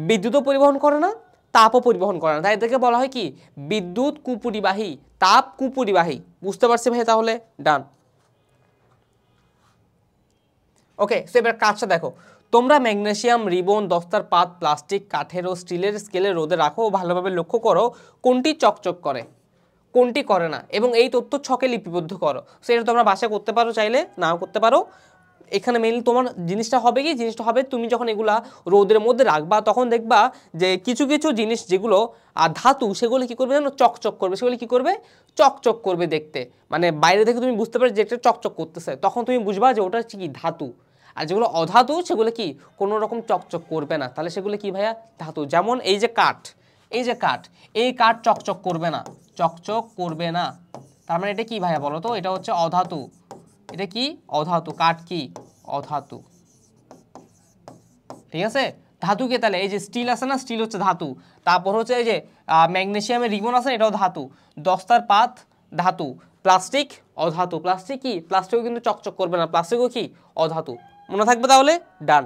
বিদ্যুৎও পরিবহন করে না, তাপও পরিবহন করে না, তাই এদেরকে বলা হয় কি? বিদ্যুৎ কুপরিবাহী, তাপ কুপরিবাহী। বুঝতে পারছি ভাই? তাহলে ডান। ওকে, সো এবার কাজটা দেখো, তোমরা ম্যাগনেসিয়াম, রিবন, দস্তার পাত, প্লাস্টিক, কাঠের ও স্টিলের স্কেলে রোদে রাখো ও ভালোভাবে লক্ষ্য করো কোনটি চকচক করে, কোনটি করে না, এবং এই তথ্য ছকে লিপিবদ্ধ করো। সো এটা তোমরা বাসায় করতে পারো, চাইলে নাও করতে পারো। এখানে মেইনলি তোমার জিনিসটা হবে কি? জিনিসটা হবে তুমি যখন এগুলা রোদের মধ্যে রাখবা তখন দেখবা যে কিছু কিছু জিনিস যেগুলো ধাতু, সেগুলো কি করবে জানো? চকচক করবে। সেগুলো কি করবে? চকচক করবে দেখতে। মানে বাইরে থেকে তুমি বুঝতে পারবে যে একটা চকচক করতেছে, তখন তুমি বুঝবা যে ওটা হচ্ছে কি? ধাতু। আর যেগুলো অধাতু সেগুলো কি কোনো রকম চকচক করবে না, তাহলে সেগুলো কি ভাইয়া? ধাতু। যেমন এই যে কাঠ, এই যে কাঠ, এই কাঠ চকচক করবে না, চকচক করবে না। তার মানে এটা কি ভাইয়া বলো তো? এটা হচ্ছে অধাতু। এটা কি? অধাতু। কাঠ কি? অধাতু। ঠিক আছে? ধাতু কে? তাহলে এই যে স্টিল আছে না, স্টিল হচ্ছে ধাতু। তারপর হচ্ছে এই যে ম্যাগনেসিয়ামের রিবন আছে, এটাও ধাতু। দস্তার পাত ধাতু। প্লাস্টিক অধাতু। প্লাস্টিক কি? প্লাস্টিকও কিন্তু চকচক করবে না, প্লাস্টিকও কি? অধাতু। মনে থাকবে তাহলে? ডান।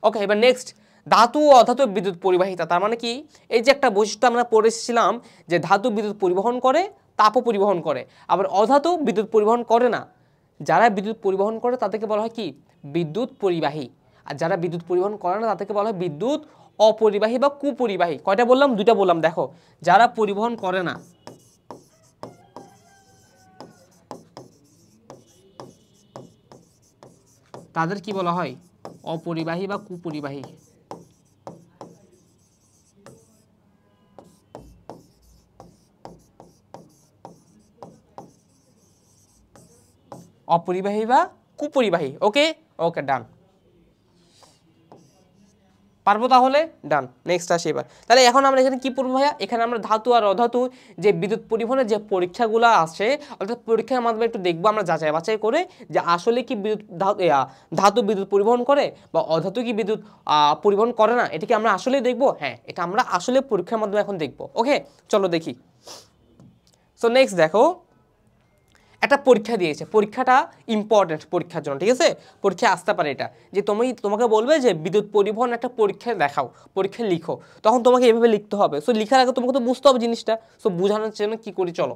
ওকে, এবার নেক্সট, ধাতু ও অধাতু বিদ্যুৎ পরিবাহিতা। তার মানে কি? এই যে একটা বৈশিষ্ট্য আমরা পড়ে এসেছিলাম যে ধাতু বিদ্যুৎ পরিবহন করে, তাপও পরিবহন করে, আবার অধাতু বিদ্যুৎ পরিবহন করে না। যারা বিদ্যুৎ পরিবহন করে তাদেরকে বলা হয় কি? বিদ্যুৎ পরিবাহী। আর যারা বিদ্যুৎ পরিবহন করে না তাদেরকে বলা হয় বিদ্যুৎ অপরিবাহী বা কুপরিবাহী। কয়টা বললাম? দুইটা বললাম। দেখো, যারা পরিবহন করে না তাদের কি বলা হয়? অপরিবাহী বা কুপরিবাহী। অপরিবাহী বা কুপরিবাহী। ওকে, ওকে, ডান। পারবো তাহলে? ডান। নেক্সট আসি এবার। তাহলে এখন আমরা এখানে কি পড়বো ভাইয়া? এখানে আমরা ধাতু আর অধাতু যে বিদ্যুৎ পরিবহনের যে পরীক্ষাগুলো আছে, অর্থাৎ পরীক্ষার মাধ্যমে একটু দেখবো আমরা যাচাই বাছাই করে যে আসলে কি ধাতু বিদ্যুৎ পরিবহন করে বা অধাতু কি বিদ্যুৎ পরিবহন করে না, এটা কি আমরা আসলেই দেখবো? হ্যাঁ, এটা আমরা আসলে পরীক্ষার মাধ্যমে এখন দেখবো। ওকে, চলো দেখি। সো নেক্সট দেখো, একটা পরীক্ষা দিয়েছে, পরীক্ষাটা ইম্পর্টেন্ট পরীক্ষার জন্য, ঠিক আছে? পরীক্ষা আসতে পারে এটা, যে তোমাকে বলবে যে বিদ্যুৎ পরিবহন একটা পরীক্ষায় দেখাও, পরীক্ষায় লিখো, তখন তোমাকে এভাবে লিখতে হবে। সো লিখার আগে তোমাকে তো বুঝতে হবে জিনিসটা। সো বোঝানোর জন্য কি করি, চলো।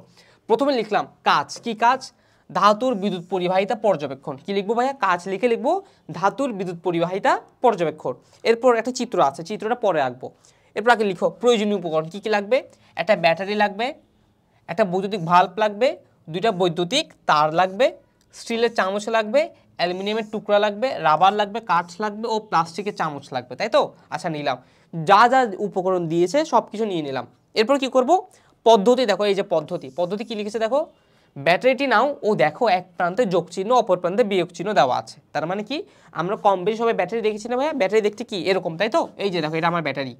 প্রথমে লিখলাম কাজ। কি কাজ? ধাতুর বিদ্যুৎ পরিবাহিতা পর্যবেক্ষণ। কি লিখবো ভাইয়া? কাজ লিখে লিখবো ধাতুর বিদ্যুৎ পরিবাহিতা পর্যবেক্ষণ। এরপর একটা চিত্র আছে, চিত্রটা পরে আঁকবো। এরপর আগে লিখো প্রয়োজনীয় উপকরণ কি কি লাগবে। একটা ব্যাটারি লাগবে, একটা বৈদ্যুতিক ভাল্ব লাগবে, দুইটা বৈদ্যুতিক তার লাগবে, স্টিলের চামচ লাগবে, অ্যালুমিনিয়ামের টুকরা লাগবে, রাবার লাগবে, কাঠ লাগবে ও প্লাস্টিকের চামচ লাগবে, তাই তো? আচ্ছা নিলাম, যা যা উপকরণ দিয়েছে সব কিছু নিয়ে নিলাম। এরপর কি করব? পদ্ধতি দেখো, এই যে পদ্ধতি কি লিখেছে দেখো, ব্যাটারিটি নাও ও দেখো এক প্রান্তে যোগ চিহ্ন অপর প্রান্তে বিয়োগ চিহ্ন দেওয়া আছে। তার মানে কি, আমরা কম বেশি সবাই ব্যাটারি দেখেছি না ভাইয়া? ব্যাটারি দেখতে কি এরকম, তাই তো? এই যে দেখো, এটা আমার ব্যাটারি,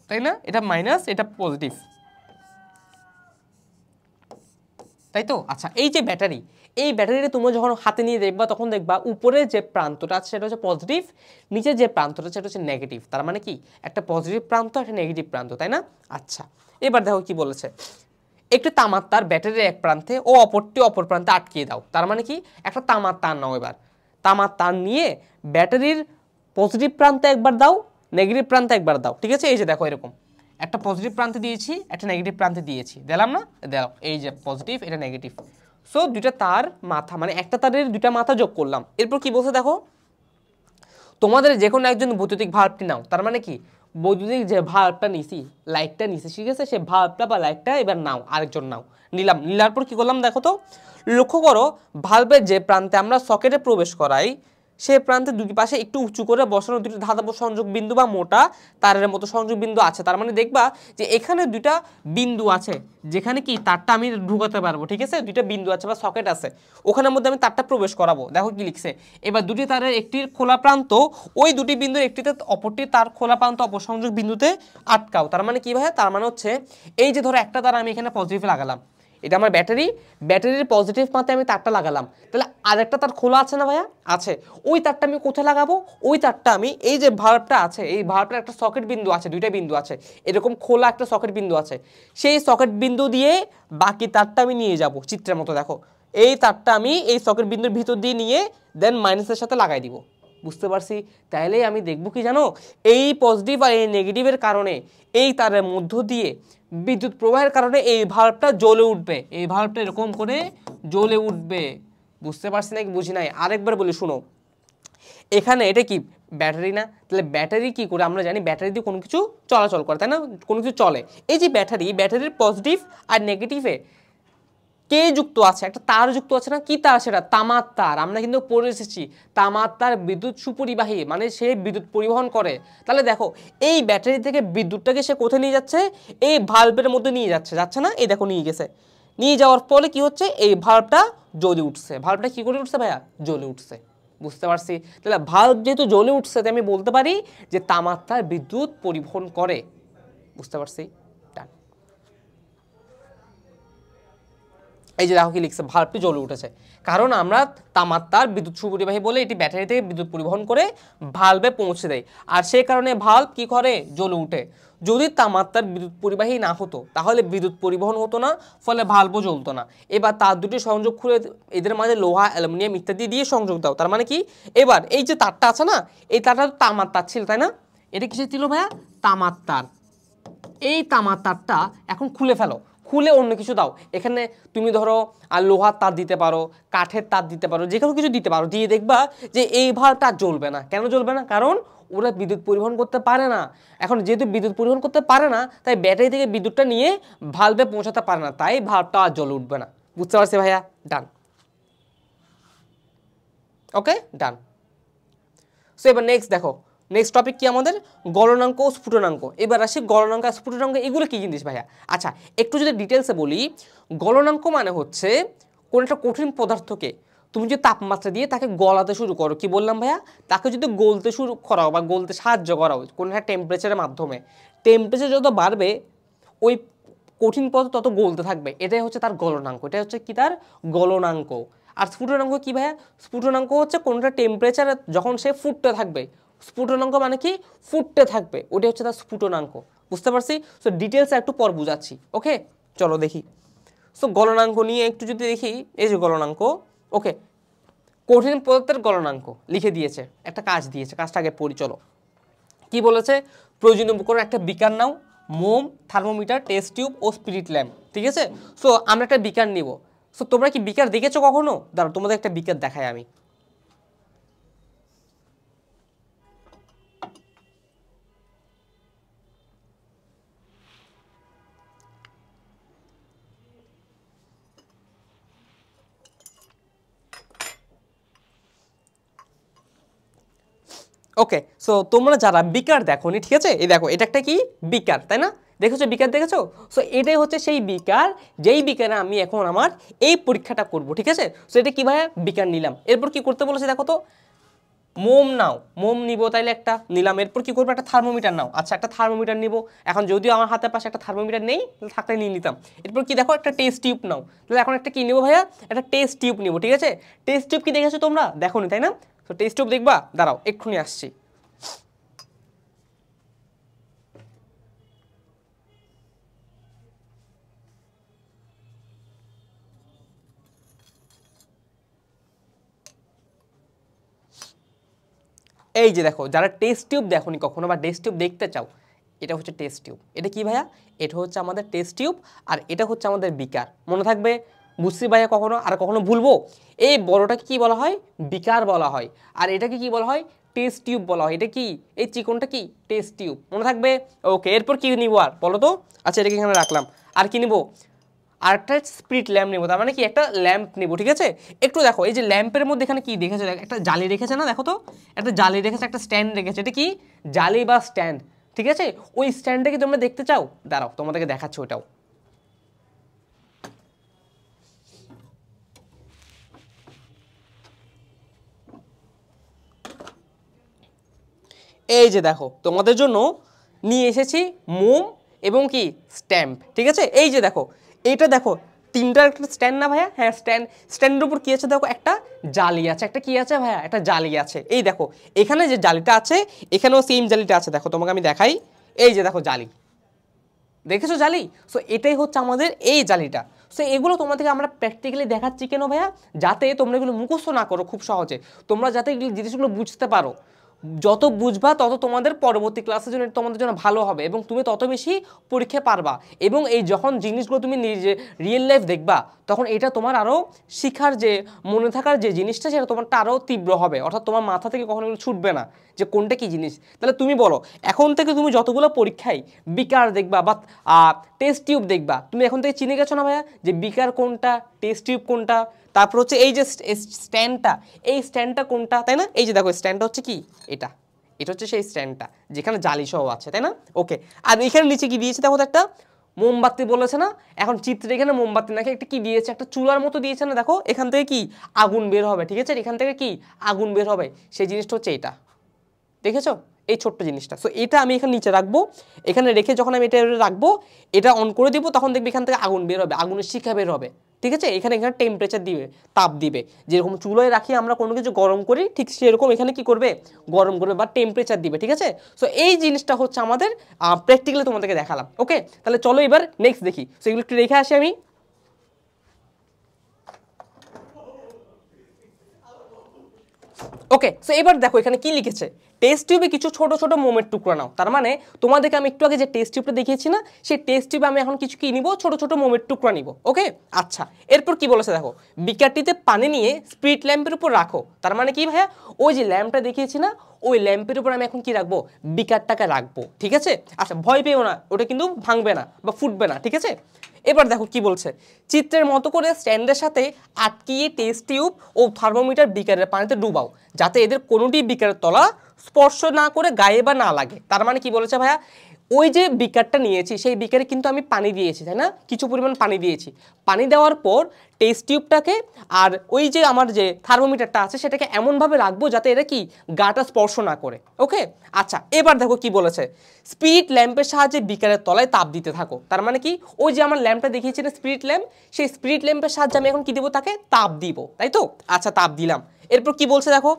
তাই না? এটা মাইনাস, এটা পজিটিভ, তাই তো? আচ্ছা, এই যে ব্যাটারি, এই ব্যাটারিটা তোমরা যখন হাতে নিয়ে দেখবা তখন দেখবা উপরে যে প্রান্তটা আছে সেটা হচ্ছে পজিটিভ, নিচে যে প্রান্তটা সেটা হচ্ছে নেগেটিভ। তার মানে কি, একটা পজিটিভ প্রান্ত একটা নেগেটিভ প্রান্ত, তাই না? আচ্ছা, এবার দেখো কি বলেছে, একটি তামার তার ব্যাটারির এক প্রান্তে ও অপরটি অপর প্রান্তে আটকিয়ে দাও। তার মানে কি, একটা তামার তার নাও, এবার তামার তার নিয়ে ব্যাটারির পজিটিভ প্রান্তে একবার দাও, নেগেটিভ প্রান্তে একবার দাও, ঠিক আছে? এই যে দেখো, এরকম একটা পজিটিভ প্রান্তে দিয়েছি, একটা নেগেটিভ প্রান্তে দিয়েছি, দিলাম না? দাও, এই যে পজিটিভ, এটা নেগেটিভ। সো দুইটা তার মাথা, মানে একটা তারের দুইটা মাথা যোগ করলাম। এরপর কি বলছে দেখো, তোমাদের যে কোনো একজন বৈদ্যুতিক ভাল্বটি নাও। তার মানে কি, বৈদ্যুতিক যে ভাল্বটা নিছি, লাইটটা নিছি, ঠিক আছে? সে ভাল্বটা বা লাইটটা এবার নাও, আরেকজন নাও। নিলাম, নিলার পর কি করলাম দেখো তো, লক্ষ্য করো ভাল্বের যে প্রান্তে আমরা সকেটে প্রবেশ করাই সে প্রান্তে দুটি পাশে একটু উঁচু করে বসানো দুটি ধাতব সংযোগ বিন্দু বা মোটা তারের মতো সংযোগ বিন্দু আছে। তার মানে দেখবা যে এখানে দুইটা বিন্দু আছে যেখানে কি তারটা আমি ঢুকাতে পারবো, ঠিক আছে? দুইটা বিন্দু আছে বা সকেট আছে, ওখানের মধ্যে আমি তারটা প্রবেশ করাবো। দেখো কি লিখছে, এবার দুটি তারের একটির খোলা প্রান্ত ওই দুটি বিন্দুর একটিতে, অপরটি তার খোলা প্রান্ত অপর সংযোগ বিন্দুতে আটকাও। তার মানে কি ভাই? তার মানে হচ্ছে এই যে ধরো একটা তার আমি এখানে পজিটিভ লাগালাম, এটা আমার ব্যাটারি, ব্যাটারির পজিটিভ প্রান্তে আমি তারটা লাগালাম, তাহলে আরেকটা তার খোলা আছে না ভাইয়া? আছে। ওই তারটা আমি কোথায় লাগাবো? ওই তারটা আমি এই যে ভাল্বটা আছে, এই ভাল্বটার একটা সকেট বিন্দু আছে, দুইটা বিন্দু আছে, এরকম খোলা একটা সকেট বিন্দু আছে, সেই সকেট বিন্দু দিয়ে বাকি তারটা আমি নিয়ে যাব। চিত্রের মতো দেখো, এই তারটা আমি এই সকেট বিন্দুর ভিতর দিয়ে নিয়ে দেন মাইনাসের সাথে লাগাই দিব। বুঝতে পারছি? তাইলেই আমি দেখব কি জানো, এই পজিটিভ আর এই নেগেটিভের কারণে এই তারের মধ্য দিয়ে বিদ্যুৎ প্রবাহের কারণে এই ভাল্বটা জ্বলে উঠবে, এই ভাল্বটা এরকম করে জ্বলে উঠবে। বুঝতে পারছি নাকি বুঝি নাই? আরেকবার বলি শুনো, এখানে এটা কি ব্যাটারি না? তাহলে ব্যাটারি কি করে আমরা জানি? ব্যাটারি দিয়ে কোনো কিছু চলাচল করে, তাই না? কোনো কিছু চলে। এই যে ব্যাটারি, ব্যাটারির পজিটিভ আর নেগেটিভে কে যুক্ত আছে? একটা তার যুক্ত আছে না? কি তার সেটা? তামার তার। আমরা কিন্তু পড়ে এসেছি তামার তার বিদ্যুৎ সুপরিবাহী, মানে সে বিদ্যুৎ পরিবহন করে। তাহলে দেখো, এই ব্যাটারি থেকে বিদ্যুৎটাকে সে কোথায় নিয়ে যাচ্ছে? এই ভাল্বের মধ্যে নিয়ে যাচ্ছে, যাচ্ছে না? এই দেখো নিয়ে গেছে, নিয়ে যাওয়ার ফলে কি হচ্ছে? এই ভাল্বটা জ্বলে উঠছে। ভাল্বটা কি করে উঠছে ভাইয়া? জ্বলে উঠছে। বুঝতে পারছি? তাহলে ভাল্ব যেহেতু জ্বলে উঠছে, তাই আমি বলতে পারি যে তামার তার বিদ্যুৎ পরিবহন করে। বুঝতে পারছি? এই যে দেখো কি লিখছে, ভাল্বটি জ্বলে উঠেছে, কারণ আমরা তামার তার বিদ্যুৎ সুপরিবাহী বলে এটি ব্যাটারি থেকে বিদ্যুৎ পরিবহন করে ভাল্বে পৌঁছে দেয়, আর সেই কারণে ভাল্ব কি করে? জ্বলে উঠে। যদি তামার তার বিদ্যুৎ পরিবাহী না হতো তাহলে বিদ্যুৎ পরিবহন হতো না, ফলে ভাল্বও জ্বলতো না। এবার তার দুটি সংযোগ খুলে এদের মাঝে লোহা, অ্যালুমিনিয়াম ইত্যাদি দিয়ে সংযোগ দাও। তার মানে কি, এবার এই যে তারটা আছে না, এই তারটা তামার তার ছিল, তাই না? এটা কিসের ছিল ভাইয়া? তামার তার। এই তামার তারটা এখন খুলে ফেলো, খুলে অন্য কিছু দাও। এখানে তুমি ধরো আর লোহার তার দিতে পারো, কাঠের তার দিতে পারো, যে কোনো কিছু দিতে পারো, দিয়ে দেখবা যে এই ভাল্বটা জ্বলবে না। কেন জ্বলবে না? কারণ ওরা বিদ্যুৎ পরিবহন করতে পারে না। এখন যেহেতু বিদ্যুৎ পরিবহন করতে পারে না, তাই ব্যাটারি থেকে বিদ্যুৎটা নিয়ে ভাল্বে পৌঁছাতে পারে না, তাই ভাল্বটা আর জ্বলে উঠবে না। বুঝতে পারছি ভাইয়া? ডান। ওকে, ডান। সো এবার নেক্সট দেখো, নেক্সট টপিক কি আমাদের? গলনাঙ্ক ও স্ফুটনাঙ্ক। এবার আসি গলনাঙ্ক আর স্ফুটনাঙ্ক, এগুলো কি জিনিস ভাইয়া? আচ্ছা, একটু যদি ডিটেলসে বলি, গলনাঙ্ক মানে হচ্ছে কোন একটা কঠিন পদার্থকে তুমি যদি তাপমাত্রা দিয়ে তাকে গলাতে শুরু করো, কি বললাম ভাইয়া? তাকে যদি গলতে শুরু করাও বা গলতে সাহায্য করাও কোনো একটা টেম্পারেচারের মাধ্যমে, টেম্পারেচার যত বাড়বে ওই কঠিন পদার্থ তত গলতে থাকবে, এটাই হচ্ছে তার গলনাঙ্ক। এটা হচ্ছে কি? তার গলনাঙ্ক। আর স্ফুটনাঙ্ক কি ভাইয়া? স্ফুটনাঙ্ক হচ্ছে কোনটা টেম্পারেচার যখন সে ফুটতে থাকবে, স্ফুটনাঙ্ক মানে কি? ফুটতে থাকবে, ওটা হচ্ছে তার স্ফুটনাঙ্ক। বুঝতে পারছি? সো ডিটেলসে একটু পর বুঝাচ্ছি। ওকে, চলো দেখি। সো গলনাঙ্ক নিয়ে একটু যদি দেখি, এই যে গলনাঙ্ক, ওকে, কঠিন পদার্থের গলনাঙ্ক লিখে দিয়েছে, একটা কাজ দিয়েছে, কাজটা আগে পড়ি চলো। কি বলেছে? প্রয়োজনীয় উপকরণ একটা বিকার নাও, মোম, থার্মোমিটার, টেস্ট টিউব ও স্পিরিট ল্যাম্প, ঠিক আছে? সো আমরা একটা বিকার নিব। সো তোমরা কি বিকার দেখেছো কখনো? দাঁড়াও তোমাদের একটা বিকার দেখাই আমি। ওকে, সো তোমরা যারা বিকার দেখোনি, ঠিক আছে, এই দেখো এটা একটা কি বিকার, তাই না? দেখেছো বিকার, দেখেছো? সো এটাই হচ্ছে সেই বিকার, যেই বিকারে আমি এখন আমার এই পরীক্ষাটা করব, ঠিক আছে? সো এটা কি ভাইয়া বিকার নিলাম, এরপর কি করতে বলেছে দেখো তো, মোম নাও, মোম নিব, তাইলে একটা নিলাম, এরপর কি করবো, একটা থার্মোমিটার নাও, আচ্ছা একটা থার্মোমিটার নিব, এখন যদিও আমার হাতের পাশে একটা থার্মোমিটার নেই, তাহলে থাকলে নিয়ে নিতাম। এরপর কি দেখো, একটা টেস্ট টিউব নাও, তাহলে এখন একটা কি নেবো ভাইয়া, একটা টেস্ট টিউব নিব, ঠিক আছে? টেস্ট টিউব কি দেখেছো তোমরা, দেখোনি তাই না? তো টেস্ট টিউব দেখবা, দাঁড়াও এক্ষুনি আসছি। এই যে দেখো, যারা টেস্ট টিউব দেখোনি কখনো বা টেস্ট টিউব দেখতে চাও, এটা হচ্ছে টেস্ট টিউব। এটা কি ভাইয়া, এটা হচ্ছে আমাদের টেস্ট টিউব, আর এটা হচ্ছে আমাদের বিকার। মনে থাকবে, বুঝছি ভাইয়া কখনো আর কখনো ভুলবো? এই বড়টাকে কি বলা হয়, বিকার বলা হয়, আর এটাকে কি বলা হয়, টেস্ট টিউব বলা হয়। এটা কি, এই চিকনটা কি টেস্ট টিউব, মনে থাকবে? ওকে, এরপর কি নিব আর বলো তো? আচ্ছা এটাকে এখানে রাখলাম, আর কি নিব, আর একটা স্পিরিট ল্যাম্প নেবো, তার মানে কি একটা ল্যাম্প নেবো, ঠিক আছে? একটু দেখো, এই যে ল্যাম্পের মধ্যে এখানে কি দেখেছো, একটা জালি রেখেছে না, দেখো তো একটা জালি রেখেছে, একটা স্ট্যান্ড রেখেছে, এটা কি জালি বা স্ট্যান্ড, ঠিক আছে? ওই স্ট্যান্ডটা কি তোমরা দেখতে চাও? দাঁড়াও তোমাদেরকে দেখাচ্ছি ওটাও। এই যে দেখো, তোমাদের জন্য নিয়ে এসেছি মোম এবং কি স্ট্যাম্প, ঠিক আছে? এই যে দেখো, এইটা দেখো, তিনটার একটা স্ট্যান্ড না ভাইয়া? হ্যাঁ স্ট্যান্ড, স্ট্যান্ডের উপর কি আছে দেখো, একটা জালি আছে, একটা কি আছে ভাইয়া, একটা জালি আছে। এই দেখো এখানে যে জালিটা আছে, এখানেও সেম জালিটা আছে, দেখো তোমাকে আমি দেখাই, এই যে দেখো জালি, দেখেছো জালি? সো এটাই হচ্ছে আমাদের এই জালিটা। সো এগুলো তোমাদেরকে আমরা প্র্যাকটিক্যালি দেখাচ্ছি কেন ভাইয়া, যাতে তোমরা এগুলো মুখস্থ না করো খুব সহজে, তোমরা যাতে এগুলো জিনিসগুলো বুঝতে পারো। যত বুঝবা তত তোমাদের পরবর্তী ক্লাসের জন্য তোমাদের জন্য ভালো হবে, এবং তুমি তত বেশি পরীক্ষা পারবা। এবং এই যখন জিনিসগুলো তুমি নিজে রিয়েল লাইফ দেখবা, তখন এটা তোমার আরও শিখার যে মনে থাকার যে জিনিসটা, সেটা তোমারটা আরও তীব্র হবে, অর্থাৎ তোমার মাথা থেকে কখনো এগুলো ছুটবে না যে কোনটা কি জিনিস। তাহলে তুমি বলো, এখন থেকে তুমি যতগুলো পরীক্ষায় বিকার দেখবা বা টেস্ট টিউব দেখবা, তুমি এখন থেকে চিনে গেছো না ভাইয়া যে বিকার কোনটা, টেস্ট টিউব কোনটা, তারপর হচ্ছে এই যে স্ট্যান্ডটা, এই স্ট্যান্ডটা কোনটা, তাই না? এই যে দেখো স্ট্যান্ডটা হচ্ছে কি, এটা, এটা হচ্ছে সেই স্ট্যান্ডটা যেখানে জালি সহ আছে, তাই না? ওকে, আর এখানে নিচে কি দিয়েছে দেখো, একটা মোমবাতি বলেছে না, এখন চিত্রে এখানে মোমবাতি নাকি একটা কি দিয়েছে, একটা চুলার মতো দিয়েছে না, দেখো এখান থেকে কি আগুন বের হবে, ঠিক আছে? এখান থেকে কি আগুন বের হবে, সেই জিনিসটা হচ্ছে এটা, দেখেছো এই ছোট্ট জিনিসটা। সো এটা আমি এখানে নিচে রাখবো, এখানে রেখে যখন আমি এটা রাখবো, এটা অন করে দিব, তখন দেখবি এখান থেকে আগুন বের হবে, আগুনের শিখা বের হবে, ঠিক আছে? এখানে এখানে টেম্পারেচার দিবে, তাপ দিবে, যেরকম চুলোয় রাখি আমরা কোনো কিছু গরম করি, ঠিক সেরকম এখানে কি করবে, গরম করবে বা টেম্পারেচার দিবে, ঠিক আছে? সো এই জিনিসটা হচ্ছে আমাদের প্র্যাকটিক্যালি তোমাদেরকে দেখালাম। ওকে, তাহলে চলো এবার নেক্সট দেখি। সো এগুলো একটু রেখে আসি আমি। ওকে, সো এবার দেখো এখানে কি লিখেছে, টেস্ট টিউবে কিছু ছোট ছোট মোমের টুকরো নাও। তার মানে তোমাদেরকে আমি একটু আগে যে টেস্ট টিউবটা দেখিয়েছি না, সেই টেস্ট টিউবে আমি এখন কিছু কি নিব, ছোট ছোট মোমের টুকরা নিব। ওকে, আচ্ছা এরপর কি বলেছে দেখো, বিকারটিতে পানি নিয়ে স্পিরিট ল্যাম্পের উপর রাখো। তার মানে কি ভাইয়া, ওই যে ল্যাম্পটা দেখিয়েছি না, ওই ল্যাম্পের উপর আমি এখন কি রাখবো, বিকারটাকে রাখবো, ঠিক আছে? আচ্ছা ভয় পেও না, ওটা কিন্তু ভাঙবে না বা ফুটবে না, ঠিক আছে? এবার দেখো কি বলছে, চিত্রের মতো করে স্ট্যান্ডের সাথে আটকিয়ে টেস্ট টিউব ও থার্মোমিটার বিকারের পানিতে ডুবাও, যাতে এদের কোনোটি বিকারের তলা স্পর্শ না করে গায়ে বা না লাগে। তার মানে কি বলেছে ভাইয়া, ওই যে বিকারটা নিয়েছি, সেই বিকারে কিন্তু আমি পানি দিয়েছি, তাই না? কিছু পরিমাণ পানি দিয়েছি, পানি দেওয়ার পর টেস্ট টিউবটাকে আর ওই যে আমার যে থার্মোমিটারটা আছে সেটাকে এমনভাবে রাখবো যাতে এটা কি গাটা স্পর্শ না করে। ওকে, আচ্ছা এবার দেখো কি বলেছে, স্পিরিট ল্যাম্পের সাহায্যে বিকারের তলায় তাপ দিতে থাকো। তার মানে কি, ওই যে আমার ল্যাম্পটা দেখিয়েছি না স্পিরিট ল্যাম্প, সেই স্পিরিট ল্যাম্পের সাহায্যে আমি এখন কি দেবো, তাকে তাপ দিব, তাই তো? আচ্ছা তাপ দিলাম, এরপর কি বলছে দেখো,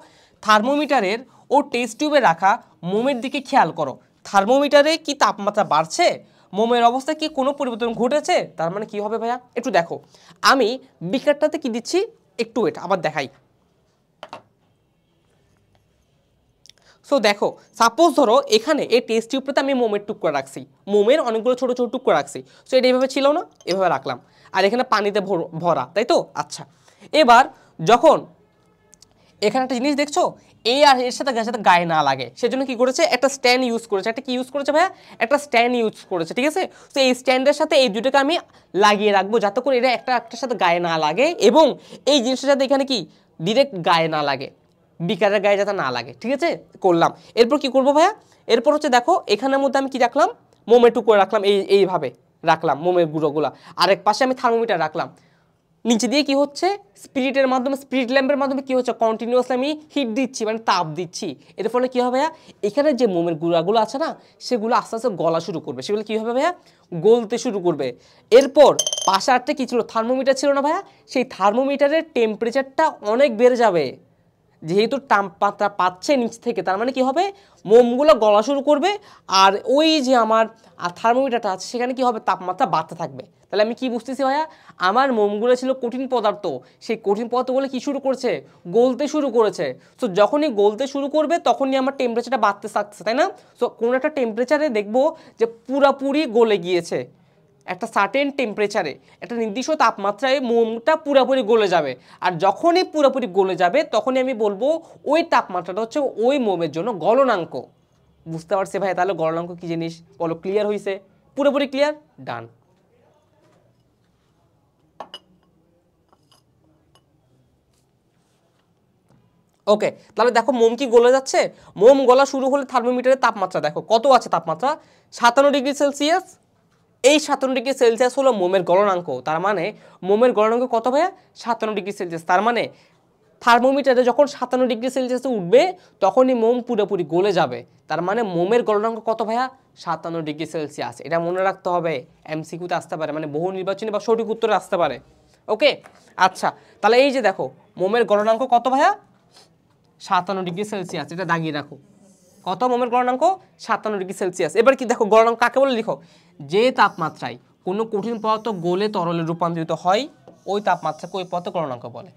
থার্মোমিটারের ও টেস্ট টিউবে রাখা মোমের দিকে খেয়াল করো, থার্মোমিটারে কি তাপমাত্রা বাড়ছে, মোমের অবস্থায় কি কোনো পরিবর্তন ঘটেছে? তার মানে কি হবে ভাইয়া, একটু দেখো, আমি বিকারটাতে কি দিচ্ছি, একটু এটা আবার দেখাই। সো দেখো, সাপোজ ধরো এখানে এই টেস্ট টিউবটাতে আমি মোমের টুকরা রাখছি, মোমের অনেকগুলো ছোট ছোট টুকরা রাখছি। সো এটা এইভাবে ছিল না, এভাবে রাখলাম, আর এখানে পানিতে ভরা, তাই তো? আচ্ছা এবার যখন এখানে একটা জিনিস দেখছো, এই আর এর সাথে গায়ে না লাগে, সেজন্য কি করেছে, একটা স্ট্যান্ড ইউজ করেছে। একটা কি ইউজ করেছে ভাইয়া, একটা স্ট্যান্ড ইউজ করেছে, ঠিক আছে? তো এই স্ট্যান্ডের সাথে এই দুটোকে আমি লাগিয়ে রাখবো, যাতে করে এটা একটা একটার সাথে গায়ে না লাগে, এবং এই জিনিসটার সাথে এখানে কি ডিরেক্ট গায়ে না লাগে। বিকারের গায়ে যাতে না লাগে, ঠিক আছে, করলাম। এরপর কি করবো ভাইয়া, এরপর হচ্ছে দেখো এখানের মধ্যে আমি কি রাখলাম, মোমের টুকরো রাখলাম, এইভাবে রাখলাম মোমের গুঁড়োগুলা। আরেক পাশে আমি থার্মোমিটার রাখলাম। নিচে দিয়ে কি হচ্ছে, স্পিরিটের মাধ্যমে, স্পিরিট ল্যাম্পের মাধ্যমে কি হচ্ছে, কন্টিনিউয়াসলি আমি হিট দিচ্ছি, মানে তাপ দিচ্ছি। এর ফলে কি হবে ভাইয়া, এখানে যে মোমের গুঁড়াগুলো আছে না, সেগুলো আস্তে আস্তে গলা শুরু করবে, সেগুলো কি হবে ভাইয়া, গলতে শুরু করবে। এরপর পাশে আরেকটা কি ছিল, থার্মোমিটার ছিল না ভাইয়া, সেই থার্মোমিটারের টেম্পারেচারটা অনেক বেড়ে যাবে। যেহেতু তাপমাত্রা পাচ্ছে নিচ থেকে, তার মানে কি হবে, মোমগুলো গলা শুরু করবে, আর ওই যে আমার থার্মোমিটারটা আছে সেখানে কি হবে, তাপমাত্রা বাড়তে থাকবে। তাহলে আমি কি বুঝতেছি ভাইয়া, আমার মোমগুলো ছিল কঠিন পদার্থ, সেই কঠিন পদার্থগুলো কি শুরু করছে, গলতে শুরু করেছে। সো যখনই গলতে শুরু করবে তখনই আমার টেম্পারেচারটা বাড়তে থাকছে, তাই না। সো কোনো একটা টেম্পারেচারে দেখবো যে পুরাপুরি গলে গিয়েছে, একটা সার্টেন টেম্পারেচারে, একটা নির্দিষ্ট তাপমাত্রায় মোমটা পুরোপুরি গলে যাবে। আর যখনই পুরোপুরি গলে যাবে তখনই আমি বলবো ওই তাপমাত্রাটা হচ্ছে ওই মোমের জন্য গলনাঙ্ক। বুঝতে পারছি ভাই, তাহলে গলনাঙ্ক কি জিনিস বলো, ক্লিয়ার হয়েছে, পুরোপুরি ক্লিয়ার, ডান। ওকে, তাহলে দেখো মোম কি গলে যাচ্ছে, মোম গলা শুরু হলে থার্মোমিটারের তাপমাত্রা দেখো কত আছে, তাপমাত্রা 57°C। এই 57°C হলো মোমের গলনাঙ্ক। তার মানে মোমের গলনাঙ্ক কত ভাইয়া, 57°C। তার মানে থার্মোমিটারে যখন 57°C উঠবে তখনই মোম পুরোপুরি গলে যাবে। তার মানে মোমের গলনাঙ্ক কত ভাইয়া, 57°C। এটা মনে রাখতে হবে, এমসিকিউতে আসতে পারে, মানে বহু নির্বাচনী বা সঠিক উত্তরে আসতে পারে। ওকে, আচ্ছা, তাহলে এই যে দেখো মোমের গলনাঙ্ক কত ভাইয়া, 57°C। এটা দাগিয়ে রাখো, কত মোমের গলনাঙ্ক, 57°C। এবার কি দেখো গলনাঙ্ক কাকে বলে লিখো, যে তাপমাত্রায় কোনো কঠিন পদার্থ গলে তরলে রূপান্তরিত হয় ওই তাপমাত্রাকে ওই পদার্থ গলনাঙ্ক বলে।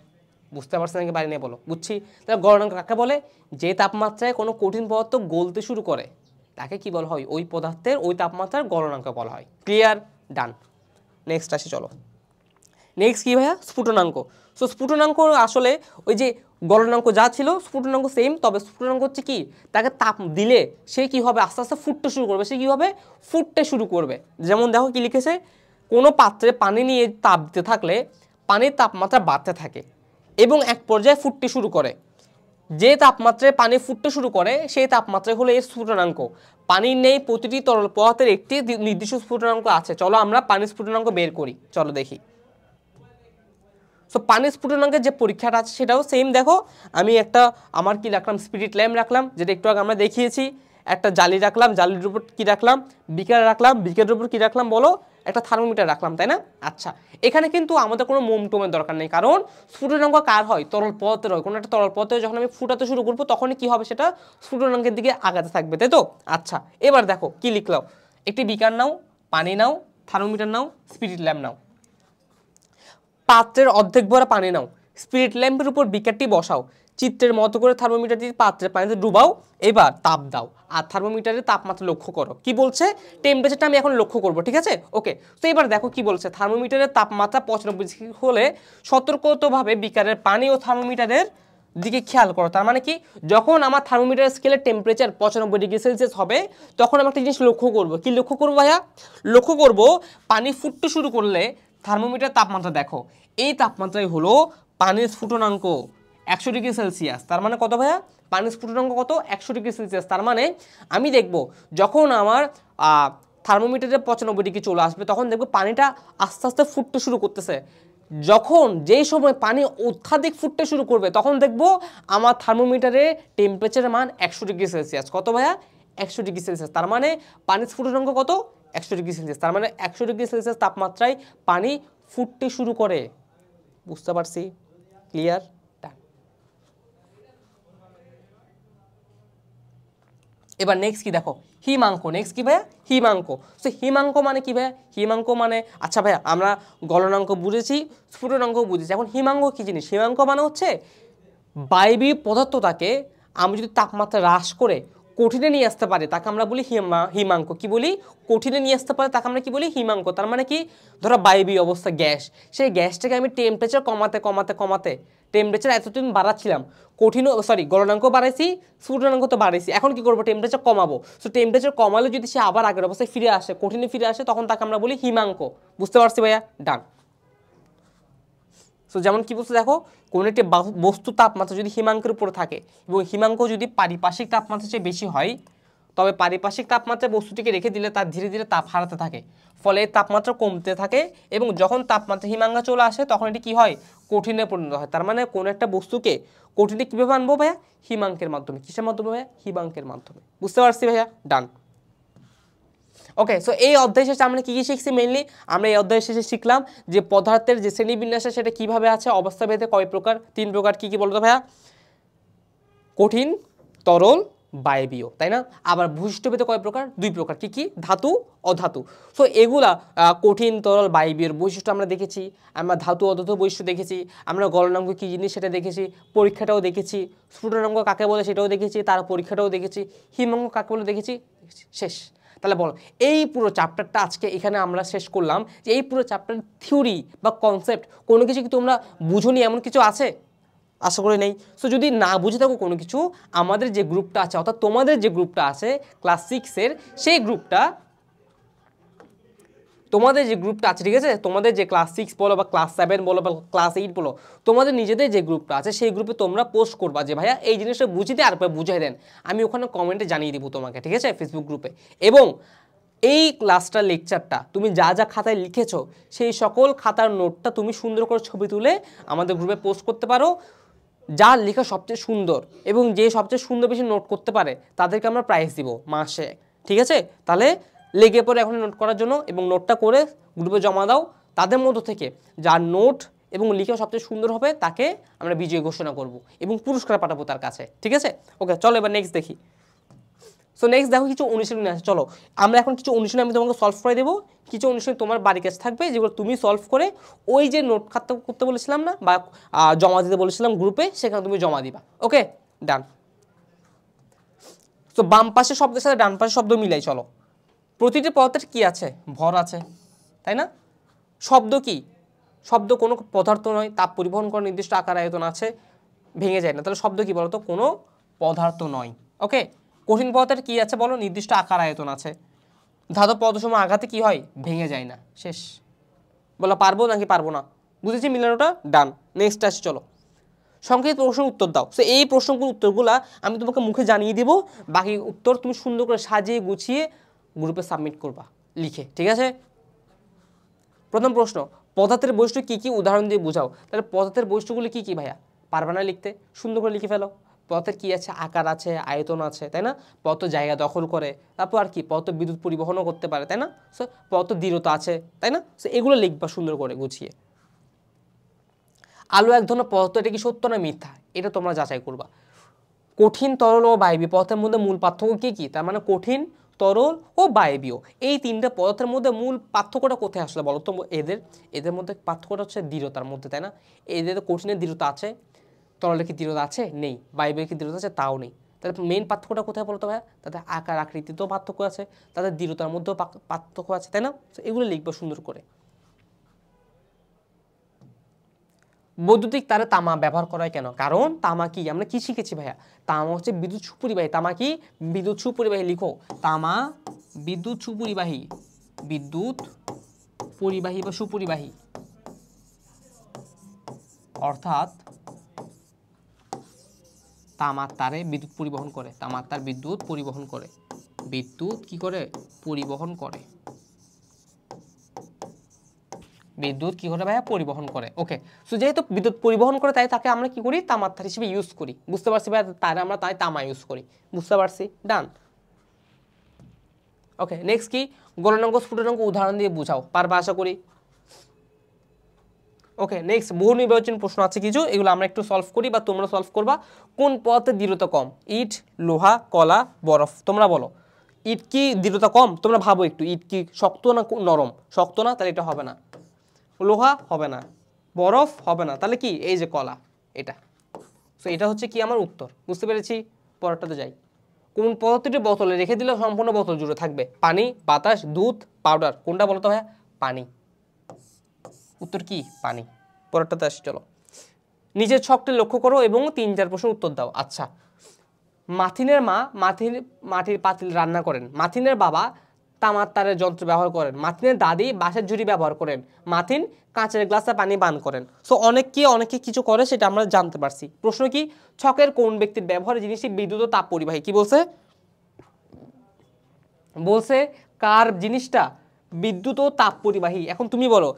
বুঝতে পারছেন নাকি, বাইরে নিয়ে বলো, বুঝছি। তাহলে গলনাঙ্ক কাকে বলে, যে তাপমাত্রায় কোনো কঠিন পদার্থ গলতে শুরু করে তাকে কি বলা হয়, ওই পদার্থের ওই তাপমাত্রার গলনাঙ্ক বলা হয়। ক্লিয়ার, ডান। নেক্সট আসি, চলো নেক্সট কি ভাইয়া, স্ফুটনাঙ্ক। সো স্ফুটনাঙ্ক আসলে ওই যে গলনাঙ্ক যা ছিল স্ফুটনাঙ্ক সেম, তবে স্ফুটনাঙ্ক হচ্ছে কি, তাকে তাপ দিলে সে কি হবে, আস্তে আস্তে ফুটতে শুরু করবে, সে কি হবে, ফুটতে শুরু করবে। যেমন দেখো কি লিখেছে, কোনো পাত্রে পানি নিয়ে তাপ দিতে থাকলে পানির তাপমাত্রা বাড়তে থাকে এবং এক পর্যায়ে ফুটতে শুরু করে। যে তাপমাত্রায় পানি ফুটতে শুরু করে সেই তাপমাত্রায় হলো এর স্ফুটনাঙ্ক। পানির নেই প্রতিটি তরল পদার্থের একটি নির্দিষ্ট স্ফুটনাঙ্ক আছে। চলো আমরা পানির স্ফুটনাঙ্ক বের করি, চলো দেখি। সো পানির স্ফুটনাঙ্কের যে পরীক্ষাটা আছে সেটাও সেম। দেখো আমি একটা আমার কি রাখলাম, স্পিরিট ল্যাম্প রাখলাম, যেটা একটু আগে আমরা দেখিয়েছি। একটা জালি রাখলাম, জালির উপর কি রাখলাম, বিকার রাখলাম, বিকারের উপর কি রাখলাম বলো, একটা থার্মোমিটার রাখলাম, তাই না। আচ্ছা, এখানে কিন্তু আমাদের কোনো মোম টোমের দরকার নেই, কারণ স্ফুটনাঙ্ক কার হয়, তরল পদার্থের হয়। কোনো একটা তরল পদার্থ যখন আমি ফুটাতে শুরু করবো তখনই কি হবে, সেটা স্ফুটনাঙ্কের দিকে আগাতে থাকবে, তাই তো। আচ্ছা, এবার দেখো কি লিখলাম, একটি বিকার নাও, পানি নাও, থার্মোমিটার নাও, স্পিরিট ল্যাম্প নাও, পাত্রের অর্ধেক ভরা পানি নাও, স্পিরিট ল্যাম্পের উপর বিকারটি বসাও, চিত্রের মতো করে থার্মোমিটারটি পাত্রের পানিতে ডুবাও, এবার তাপ দাও আর থার্মোমিটারের তাপমাত্রা লক্ষ্য করো। কি বলছে, টেম্পারেচারটা আমি এখন লক্ষ্য করব, ঠিক আছে। ওকে, তো এবার দেখো কি বলছে, থার্মোমিটারের তাপমাত্রা 95 হলে সতর্কতভাবে বিকারের পানি ও থার্মোমিটারের দিকে খেয়াল করো। তার মানে কি, যখন আমার থার্মোমিটার স্কেলের টেম্পারেচার 95°C হবে তখন আমি একটা জিনিস লক্ষ্য করবো। কি লক্ষ্য করবো ভাইয়া, লক্ষ্য করব পানি ফুটতে শুরু করলে থার্মোমিটার তাপমাত্রা দেখো, এই তাপমাত্রাই হলো পানির স্ফুটনাঙ্ক 100°C। তার মানে কত ভাইয়া, পানির স্ফুটনাঙ্ক কত, 100°C। তার মানে আমি দেখব যখন আমার থার্মোমিটারে 95° চলে আসবে তখন দেখবো পানিটা আস্তে আস্তে ফুটতে শুরু করতেছে। যখন যেই সময় পানি অত্যাধিক ফুটতে শুরু করবে তখন দেখবো আমার থার্মোমিটারে টেম্পারেচারের মান 100°C। কত ভাইয়া, 100°C। তার মানে পানির স্ফুটনাঙ্ক কত, 100°C। তার মানে 100°C তাপমাত্রায় পানি ফুটতে শুরু করে। বুঝতে পারছি, ক্লিয়ার। এবার নেক্সট কি দেখো, হিমাঙ্ক। নেক্সট কি ভাইয়া, হিমাঙ্ক। সো হিমাঙ্ক মানে কি ভাইয়া, হিমাঙ্ক মানে, আচ্ছা ভাইয়া আমরা গলনাঙ্ক বুঝেছি, স্ফুটনাঙ্ক বুঝেছি, এখন হিমাঙ্ক কি জিনিস। হিমাঙ্ক মানে হচ্ছে বায়বীয় পদার্থটাকে আমি যদি তাপমাত্রা হ্রাস করে কঠিনে নিয়ে আসতে পারি তাকে আমরা বলি হিমাঙ্ক। কি বলি, কঠিনে নিয়ে আসতে পারে তাকে আমরা কি বলি, হিমাঙ্ক। তার মানে কি, ধরো বায়বীয় অবস্থা গ্যাস, সেই গ্যাসটাকে আমি টেম্পারেচার কমাতে কমাতে কমাতে টেম্পারেচার এতদিন বাড়াচ্ছিলাম, গলনাঙ্ক বাড়াইছি, স্ফুটনাঙ্ক তো বাড়াইছি, এখন কি করবো, টেম্পারেচার কমাবো। সো টেম্পারেচার কমালে যদি সে আবার আগের অবস্থায় ফিরে আসে, কঠিনে ফিরে আসে, তখন তাকে আমরা বলি হিমাঙ্ক। বুঝতে পারছি ভাইয়া, ডান। সো যেমন কি বলছে দেখো, কোনো একটি বস্তুর তাপমাত্রা যদি হিমাঙ্কের উপরে থাকে এবং হিমাঙ্ক যদি পারিপার্শ্বিক তাপমাত্রার চেয়ে বেশি হয়, তবে পারিপার্শ্বিক তাপমাত্রায় বস্তুটিকে রেখে দিলে তার ধীরে ধীরে তাপ হারাতে থাকে, ফলে তাপমাত্রা কমতে থাকে এবং যখন তাপমাত্রা হিমাঙ্কে চলে আসে তখন এটি কি হয়, কঠিনে পরিণত হয়। তার মানে কোনো একটা বস্তুকে কঠিনে কীভাবে আনবো ভাইয়া, হিমাঙ্কের মাধ্যমে। কিসের মাধ্যমে ভাইয়া, হিমাঙ্কের মাধ্যমে। বুঝতে পারছি ভাইয়া, ডান। ওকে, সো এই অধ্যায় শেষে আমরা কী কী শিখছি মেইনলি, আমরা এই অধ্যায় শেষে শিখলাম যে পদার্থের যে শ্রেণীবিন্যাস সেটা কীভাবে আছে, অবস্থা ভেদে কয় প্রকার, 3 প্রকার। কী কী বলতো ভাইয়া, কঠিন, তরল, বায়বীয়, তাই না? আবার ভূষ্ঠ ভেদে কয় প্রকার, 2 প্রকার। কী কী, ধাতু, অধাতু। সো এগুলা কঠিন, তরল, বায়বীয়র বৈশিষ্ট্য আমরা দেখেছি, আমরা ধাতু অধাতু বৈশিষ্ট্য দেখেছি, আমরা গলনাঙ্ক কী জিনিস সেটা দেখেছি, পরীক্ষাটাও দেখেছি, স্ফুটনাঙ্ক কাকে বলে সেটাও দেখেছি, তার পরীক্ষাটাও দেখেছি, হিমাঙ্ক কাকে বলে দেখেছি, শেষ। তাহলে বলো, এই পুরো চ্যাপ্টারটা আজকে এখানে আমরা শেষ করলাম, যে এই পুরো চ্যাপ্টার থিওরি বা কনসেপ্ট কোনো কিছু কি তোমরা বুঝোনি এমন কিছু আছে? আশা করি নেই। সো যদি না বুঝে থাকো কোনো কিছু, আমাদের যে গ্রুপটা আছে, অর্থাৎ তোমাদের যে গ্রুপটা আছে ক্লাস 6-এর, সেই গ্রুপটা, তোমাদের যে গ্রুপটা আছে, ঠিক আছে, তোমাদের যে ক্লাস 6 বলো বা ক্লাস 7 বলো বা ক্লাস 8 বলো, তোমাদের নিজেদের যে গ্রুপটা আছে সেই গ্রুপে তোমরা পোস্ট করবা যে ভাইয়া এই জিনিসটা বুঝিয়ে দিয়ে আর বুঝিয়ে দেন, আমি ওখানে কমেন্টে জানিয়ে দিব তোমাকে, ঠিক আছে, ফেসবুক গ্রুপে। এবং এই ক্লাসটা, লেকচারটা তুমি যা যা খাতায় লিখেছো সেই সকল খাতার নোটটা তুমি সুন্দর করে ছবি তুলে আমাদের গ্রুপে পোস্ট করতে পারো। যার লেখা সবচেয়ে সুন্দর এবং যে সবচেয়ে সুন্দর বেশি নোট করতে পারে তাদেরকে আমরা প্রাইজ দিব মাসে, ঠিক আছে? তাহলে লেগে পড়ে এখন নোট করার জন্য এবং নোটটা করে গ্রুপে জমা দাও। তাদের মধ্য থেকে যার নোট এবং লিখে সবচেয়ে সুন্দর হবে তাকে আমরা বিজয়ী ঘোষণা করব এবং পুরস্কার পাঠাবো তার কাছে, ঠিক আছে? ওকে, চলো এবার নেক্সট দেখি। সো নেক্সট দেখো কিছু অনুশীলনী আছে। চলো আমরা এখন কিছু অনুশীলনী আমি তোমাকে সলভ করে দেবো, কিছু অনুশীলনী তোমার বাড়ির কাছে থাকবে যেগুলো তুমি সলভ করে ওই যে নোট খাতা করতে বলেছিলাম না বা জমা দিতে বলেছিলাম গ্রুপে, সেখানে তুমি জমা দিবা। ওকে, ডান। সো বাম পাশের শব্দের সাথে ডান পাশের শব্দ মিলাই। চলো, প্রতিটি পদার্থের কি আছে, ভর আছে, তাই না? শব্দ কি, শব্দ কোনো পদার্থ নয়, তাপ পরিবহন করার নির্দিষ্ট আকার আয়তন আছে, ভেঙে যায় না। তাহলে শব্দ কি বলতো, কোনো পদার্থ নয়। ওকে, কঠিন পদার্থের কি আছে বলো, নির্দিষ্ট আকার আয়তন আছে। ধাতব পদার্থসমূহ আঘাতে কি হয়, ভেঙে যায় না। শেষ। বলো পারবো নাকি পারবো না, বুঝেছি মিলানোটা, ডান। নেক্সট আসি, চলো সংক্ষিপ্ত প্রশ্নের উত্তর দাও। সো এই প্রশ্নগুলোর উত্তরগুলো আমি তোমাকে মুখে জানিয়ে দিব, বাকি উত্তর তুমি সুন্দর করে সাজিয়ে গুছিয়ে গ্রুপে সাবমিট করবা লিখে, ঠিক আছে? প্রথম প্রশ্ন, পদার্থের বৈশিষ্ট্য কী কী, উদাহরণ দিয়ে বোঝাও। তাহলে পদার্থের বৈশিষ্ট্যগুলি কী কী ভাইয়া, পারবে না লিখতে, সুন্দর করে লিখে ফেলো। পদার্থের কী আছে, আকার আছে, আয়তন আছে, তাই না? পদার্থ জায়গা দখল করে, তারপর আর কি, পদার্থ বিদ্যুৎ পরিবহনও করতে পারে, তাই না? সো পদার্থ দৃঢ়তা আছে, তাই না? সো এগুলো লিখবা সুন্দর করে গুছিয়ে। আলো এক ধরনের পদার্থ, এটা কি সত্য না মিথ্যা, এটা তোমরা যাচাই করবা। কঠিন, তরল ও বায়বীয় পদার্থের মধ্যে মূল পার্থক্য কী কী? তার মানে কঠিন, তরল ও বায়বীয় এই তিনটা পদার্থের মধ্যে মূল পার্থক্যটা কোথায় আসলে বলো তো? এদের মধ্যে পার্থক্যটা হচ্ছে দৃঢ়তার মধ্যে, তাই না? এদের কঠিনের দৃঢ়তা আছে, তরলের কি দৃঢ়তা আছে, নেই। বায়বীয় কি দৃঢ়তা আছে, তাও নেই। তাহলে মেইন পার্থক্যটা কোথায় বলতো ভাইয়া? তাদের আকার আকৃতিতেও পার্থক্য আছে, তাদের দৃঢ়তার মধ্যেও পার্থক্য আছে, তাই না? এগুলো লিখবো সুন্দর করে। বৈদ্যুতিক তারে তামা ব্যবহার করা হয় কেন? কারণ তামা কি, আমরা কি শিখেছি ভাইয়া, তামা হচ্ছে বিদ্যুৎ সুপরিবাহী। তামা কি, বিদ্যুৎ সুপরিবাহী। লিখো, তামা বিদ্যুৎ সুপরিবাহী, বিদ্যুৎ পরিবাহী বা সুপরিবাহী, অর্থাৎ তামার তারে বিদ্যুৎ পরিবহন করে, তামার তার বিদ্যুৎ পরিবহন করে, বিদ্যুৎ কি করে, পরিবহন করে, বিদ্যুৎ কি করে ভাইয়া, পরিবহন করে। ওকে, সো যেহেতু বিদ্যুৎ পরিবহন করে তাই তাকে আমরা কি করি, তামার তার হিসেবে ইউজ করি। বুঝতে পারছি ভাইয়া, তারে আমরা তাই তামা ইউজ করি। বুঝতে পারছি, ডান। ওকে, নেক্সট কি, গলনাঙ্ক স্ফুটনাঙ্ক উদাহরণ দিয়ে বুঝাও, পারবা আশা করি। ওকে, নেক্সট বহু নির্বাচন প্রশ্ন আছে কিছু, এগুলো আমরা একটু সলভ করি বা তোমরা সলভ করবা। কোন পদার্থের দৃঢ়তা কম, ইট, লোহা, কলা, বরফ? তোমরা বলো, ইট কি দৃঢ়তা কম? তোমরা ভাবো একটু, ইট কি শক্ত না নরম? শক্ত না, তাহলে এটা হবে না। লোহা হবে না, বরফ হবে না, তাহলে কি, এই যে কলা, এটা। সো এটা হচ্ছে কি আমার উত্তর। বুঝতে পেরেছি, পরেরটাতে যাই। কোন পদার্থটি বোতলে রেখে দিলে সম্পূর্ণ বোতল জুড়ে থাকবে? পানি, বাতাস, দুধ, পাউডার? কোনটা বলতো ভাইয়া, পানি। উত্তর কি, পানি। পরেরটাতে আসি, চলো। নিজের ছকটি লক্ষ্য করো এবং 3-4 প্রশ্ন উত্তর দাও। আচ্ছা, মাথিনের মা মাটির পাতিল রান্না করেন, মাথিনের বাবা তামার তারের যন্ত্র ব্যবহার করেন। মাথিনের দাদি বাঁশের ঝুড়ি ব্যবহার করেন। মাথিন কাঁচের গ্লাসে পানি পান করেন। সো অনেকে কিছু করে সেটা আমরা জানতে পারছি। প্রশ্ন কি, ছকের কোন ব্যক্তির ব্যবহারে জিনিসটি বিদ্যুৎ ও তাপ পরিবাহী? কি বলছে? বলছে কার জিনিসটা বিদ্যুৎ ও তাপ পরিবাহী। এখন তুমি বলো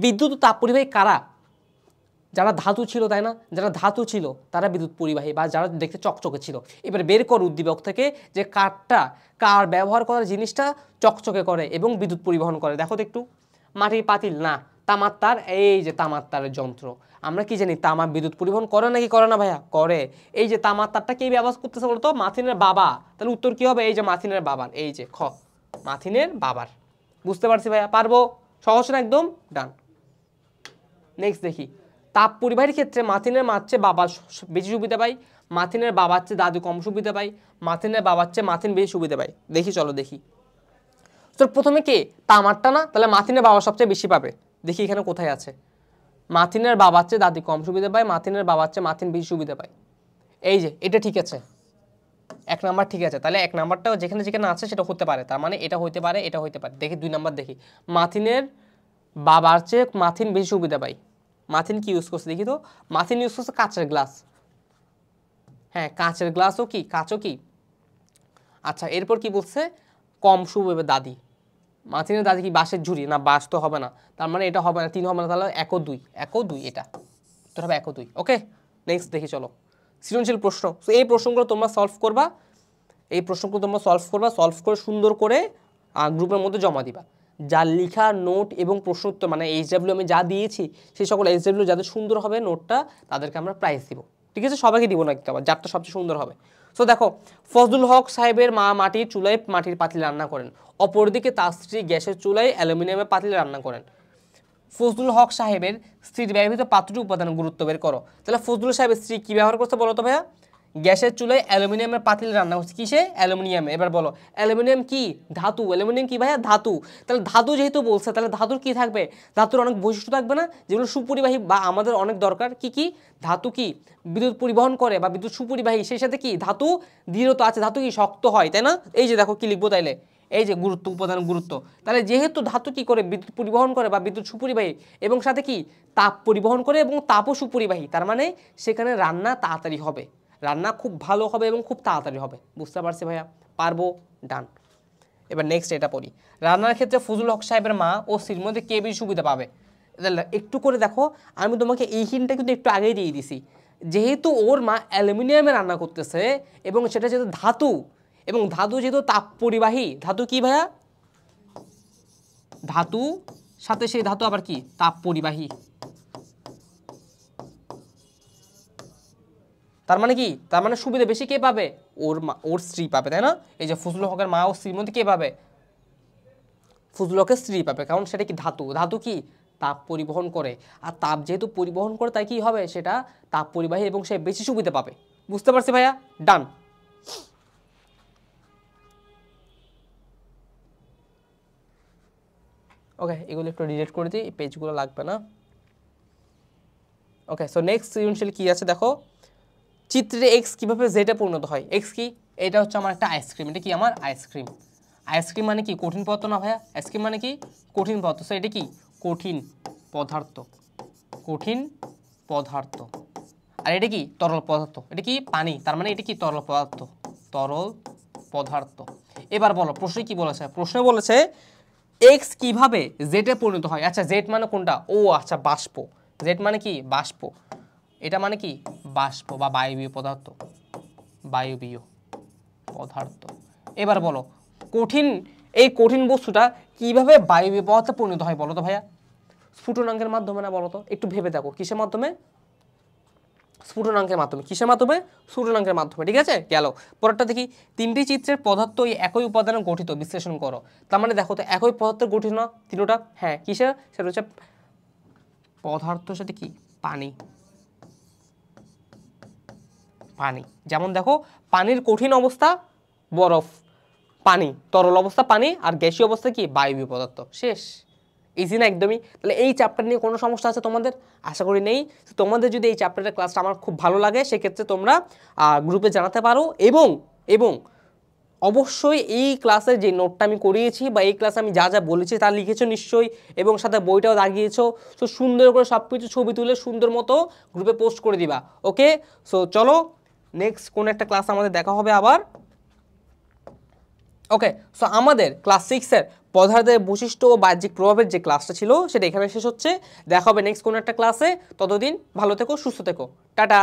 বিদ্যুৎ ও তাপ পরিবাহী কারা? যারা ধাতু ছিল, তাই না? যারা ধাতু ছিল তারা বিদ্যুৎ পরিবাহী, বা যারা দেখতে চকচকে ছিল। এবার বের কর উদ্দীপক থেকে যে কার ব্যবহার করার জিনিসটা চকচকে করে এবং বিদ্যুৎ পরিবহন করে। দেখো তো একটু, মাটির পাতিল না, তামার তার, এই যে তামার তারের যন্ত্র। আমরা কি জানি তামা বিদ্যুৎ পরিবহন করে নাকি করে না ভাইয়া? করে। এই যে তামার তারটা কে ব্যবহার করতেছে বলতো? মাথিনের বাবা। তাহলে উত্তর কি হবে? এই যে মাথিনের বাবার, এই যে খ, মাথিনের বাবার। বুঝতে পারছি ভাইয়া? পারবো? সহজ না একদম? ডান। নেক্সট দেখি, তাপ পরিবাহীর ক্ষেত্রে মাথিনের মার চেয়ে বাবা বেশি সুবিধা পাই, মাথিনের বাবার চেয়ে দাদু কম সুবিধা পাই, মাথিনের বাবার চেয়ে মাথিন বেশি সুবিধা পাই। দেখি, চলো দেখি। তো প্রথমে কে? তামারটা না? তাহলে মাথিনের বাবা সবচেয়ে বেশি পাবে। দেখি এখানে কোথায় আছে। মাথিনের বাবার চেয়ে দাদি কম সুবিধা পায়, মাথিনের বাবার চেয়ে মাথিন বেশি সুবিধা পায়। এই যে এটা ঠিক আছে, 1 নাম্বার ঠিক আছে। তাহলে 1 নাম্বারটাও যেখানে যেখানে আছে সেটা হতে পারে, তার মানে এটা হইতে পারে, এটা হইতে পারে। দেখি 2 নাম্বার দেখি, মাথিনের বাবার চেয়ে মাথিন বেশি সুবিধা পাই। মাথিন কি ইউজ করছে দেখি তো? মাথিন ইউজ করছে কাঁচের গ্লাস। হ্যাঁ, কাঁচের গ্লাসও কি, কাঁচও কি। আচ্ছা, এরপর কি বলছে? কম সুবিধা দাদি। মাথিনের দাদি কি বাঁশের ঝুড়ি? না, বাঁশ তো হবে না, তার মানে এটা হবে না, 3 হবে না, তাহলে 1 ও 2, 1 ও 2, এটা তোর হবে 1 ও 2। ওকে, নেক্সট দেখি চলো, সৃজনশীল প্রশ্ন। তো এই প্রশ্নগুলো তোমরা সলভ করবা, সলভ করে সুন্দর করে গ্রুপের মধ্যে জমা দিবা। যার লেখা নোট এবং প্রশ্ন উত্তর, মানে এইচডব্লিউ আমি যা দিয়েছি সেই সকল এইচডব্লিউ যাদের সুন্দর হবে নোটটা, তাদেরকে আমরা প্রাইজ দিব। ঠিক আছে, সবাইকে দিব না কিন্তু, আবার যারটা সবচেয়ে সুন্দর হবে। সো দেখো, ফজলুল হক সাহেবের মা মাটির চুলায় মাটির পাতিলে রান্না করেন, অপরদিকে তার স্ত্রী গ্যাসের চুলায় অ্যালুমিনিয়ামের পাতিলে রান্না করেন। ফজলুল হক সাহেবের স্ত্রীর ব্যবহৃত পাত্রটি উপাদান গুরুত্ব বের করো। তাহলে ফজলুল সাহেবের স্ত্রী কি ব্যবহার করছে বলো তো ভাইয়া? গ্যাসের চুলায় অ্যালুমিনিয়ামের পাতিলে রান্না করছে। কিসে? অ্যালুমিনিয়ামে। এবার বলো, অ্যালুমিনিয়াম কি? ধাতু। অ্যালুমিনিয়াম কি ভাইয়া? ধাতু। তাহলে ধাতু যেহেতু বলছে, তাহলে ধাতুর কি থাকবে? ধাতুর অনেক বৈশিষ্ট্য থাকবে না, যেগুলো সুপরিবাহী বা আমাদের অনেক দরকার। কি কি? ধাতু কি বিদ্যুৎ পরিবহন করে বা বিদ্যুৎ সুপরিবাহী, সেই সাথে কি ধাতু দৃঢ়তা আছে, ধাতু কি শক্ত হয়, তাই না? এই যে দেখো কি লিখবো তাইলে, এই যে গুরুত্ব, উপাদান গুরুত্ব। তাহলে যেহেতু ধাতু কি করে? বিদ্যুৎ পরিবহন করে বা বিদ্যুৎ সুপরিবাহী, এবং সাথে কি তাপ পরিবহন করে এবং তাপও সুপরিবাহী, তার মানে সেখানে রান্না তাড়াতাড়ি হবে, রান্না খুব ভালো হবে এবং খুব তাড়াতাড়ি হবে। বুঝতে পারছি ভাইয়া? পারবো? ডান। এবার নেক্সট এটা পড়ি। রান্নার ক্ষেত্রে ফজলুল হক সাহেবের মা ও স্ত্রীর মধ্যে কে বেশি সুবিধা পাবে? একটু করে দেখো, আমি তোমাকে এই হিন্টটা কিন্তু একটু আগেই দিয়ে দিছি। যেহেতু ওর মা অ্যালুমিনিয়ামে রান্না করতেছে এবং সেটা যেহেতু ধাতু, এবং ধাতু যেহেতু তাপ পরিবাহী, ধাতু কি ভাইয়া? ধাতু, সাথে সেই ধাতু আবার কি তাপ পরিবাহী। তার মানে কি? তার মানে সুবিধা বেশি কে পাবে? ওর স্ত্রী পাবে, তাই না? এই যে ফজলুল হকের মা ও স্ত্রীর মধ্যে কে পাবে? ফজলুল হকের স্ত্রী পাবে, কারণ সেটা কি ধাতু। ধাতু কি তাপ পরিবহন করে, আর তাপ যেহেতু পরিবহন করে তাই কি হবে? সেটা তাপ পরিবাহী এবং সে বেশি সুবিধা পাবে। বুঝতে পারছি ভাইয়া? ডান। ওকে, এগুলো একটু ডিলিট করে দিই, এই পেজগুলো লাগবে না। ওকে, সো নেক্সট সৃজনশীল কি আছে দেখো, চিত্রে এক্স কিভাবে জেডে পরিণত হয়। এক্স কি? এটা হচ্ছে আমার একটা আইসক্রিম। এটা কি আমার আইসক্রিম। আইসক্রিম মানে কি? কঠিন পদার্থ না ভাইয়া? আইসক্রিম মানে কি? কঠিন পদার্থ। সো এটা কি? কঠিন পদার্থ, কঠিন পদার্থ। আর এটা কি? তরল পদার্থ। এটা কি? পানি। তার মানে এটা কি? তরল পদার্থ, তরল পদার্থ। এবার বলো প্রশ্নে কি বলেছে? প্রশ্নে বলেছে এক্স কিভাবে জেডে পরিণত হয়। আচ্ছা, জেড মানে কোনটা? ও আচ্ছা, বাষ্প। জেড মানে কি? বাষ্প। এটা মানে কি? বাষ্প বা বায়বীয় পদার্থ, বায়বীয় পদার্থ। এবার বলো এই কঠিন বস্তুটা কিভাবে বায়বীয় পদার্থে পরিণত হয় বলো তো ভাইয়া? স্ফুটনাঙ্কের মাধ্যমে না? বলো তো, একটু ভেবে দেখো। কিসের মাধ্যমে? স্ফুটনাঙ্কের মাধ্যমে। কিসের মাধ্যমে? স্ফুটনাঙ্কের মাধ্যমে। ঠিক আছে, গেল। পরেরটা দেখি, 3টি চিত্রের পদার্থ একই উপাদানে গঠিত, বিশ্লেষণ করো। তার মানে দেখো তো, একই পদার্থের গঠিত না তিনটা? হ্যাঁ, কিসের? সেটা হচ্ছে পদার্থ, সাথে কি? পানি। পানি। যেমন দেখো, পানির কঠিন অবস্থা বরফ, পানি তরল অবস্থা পানি, আর গ্যাসীয় অবস্থা কি? বায়বীয় পদার্থ। শেষ। ইজি না একদমই? তাহলে এই চ্যাপ্টার নিয়ে কোনো সমস্যা আছে তোমাদের? আশা করি নেই। তোমাদের যদি এই চ্যাপ্টারের ক্লাসটা আমার খুব ভালো লাগে, সেক্ষেত্রে তোমরা গ্রুপে জানাতে পারো, এবং অবশ্যই এই ক্লাসের যে নোটটা আমি করিয়েছি বা এই ক্লাসে আমি যা যা বলেছি তা লিখেছো নিশ্চয়ই, এবং সাথে বইটাও দাগিয়েছো। সো সুন্দর করে সব কিছু ছবি তুলে সুন্দর মতো গ্রুপে পোস্ট করে দিবা। ওকে, সো চলো নেক্সট কোন একটা ক্লাস আমাদের দেখা হবে আবার। ওকে, সো আমাদের ক্লাস 6-এর পদার্থের বৈশিষ্ট্য ও বাহ্যিক প্রভাবের যে ক্লাসটা ছিল সেটা এখানে শেষ হচ্ছে। দেখা হবে নেক্সট কোন একটা ক্লাসে। ততদিন ভালো থেকো, সুস্থ থেকো, টাটা।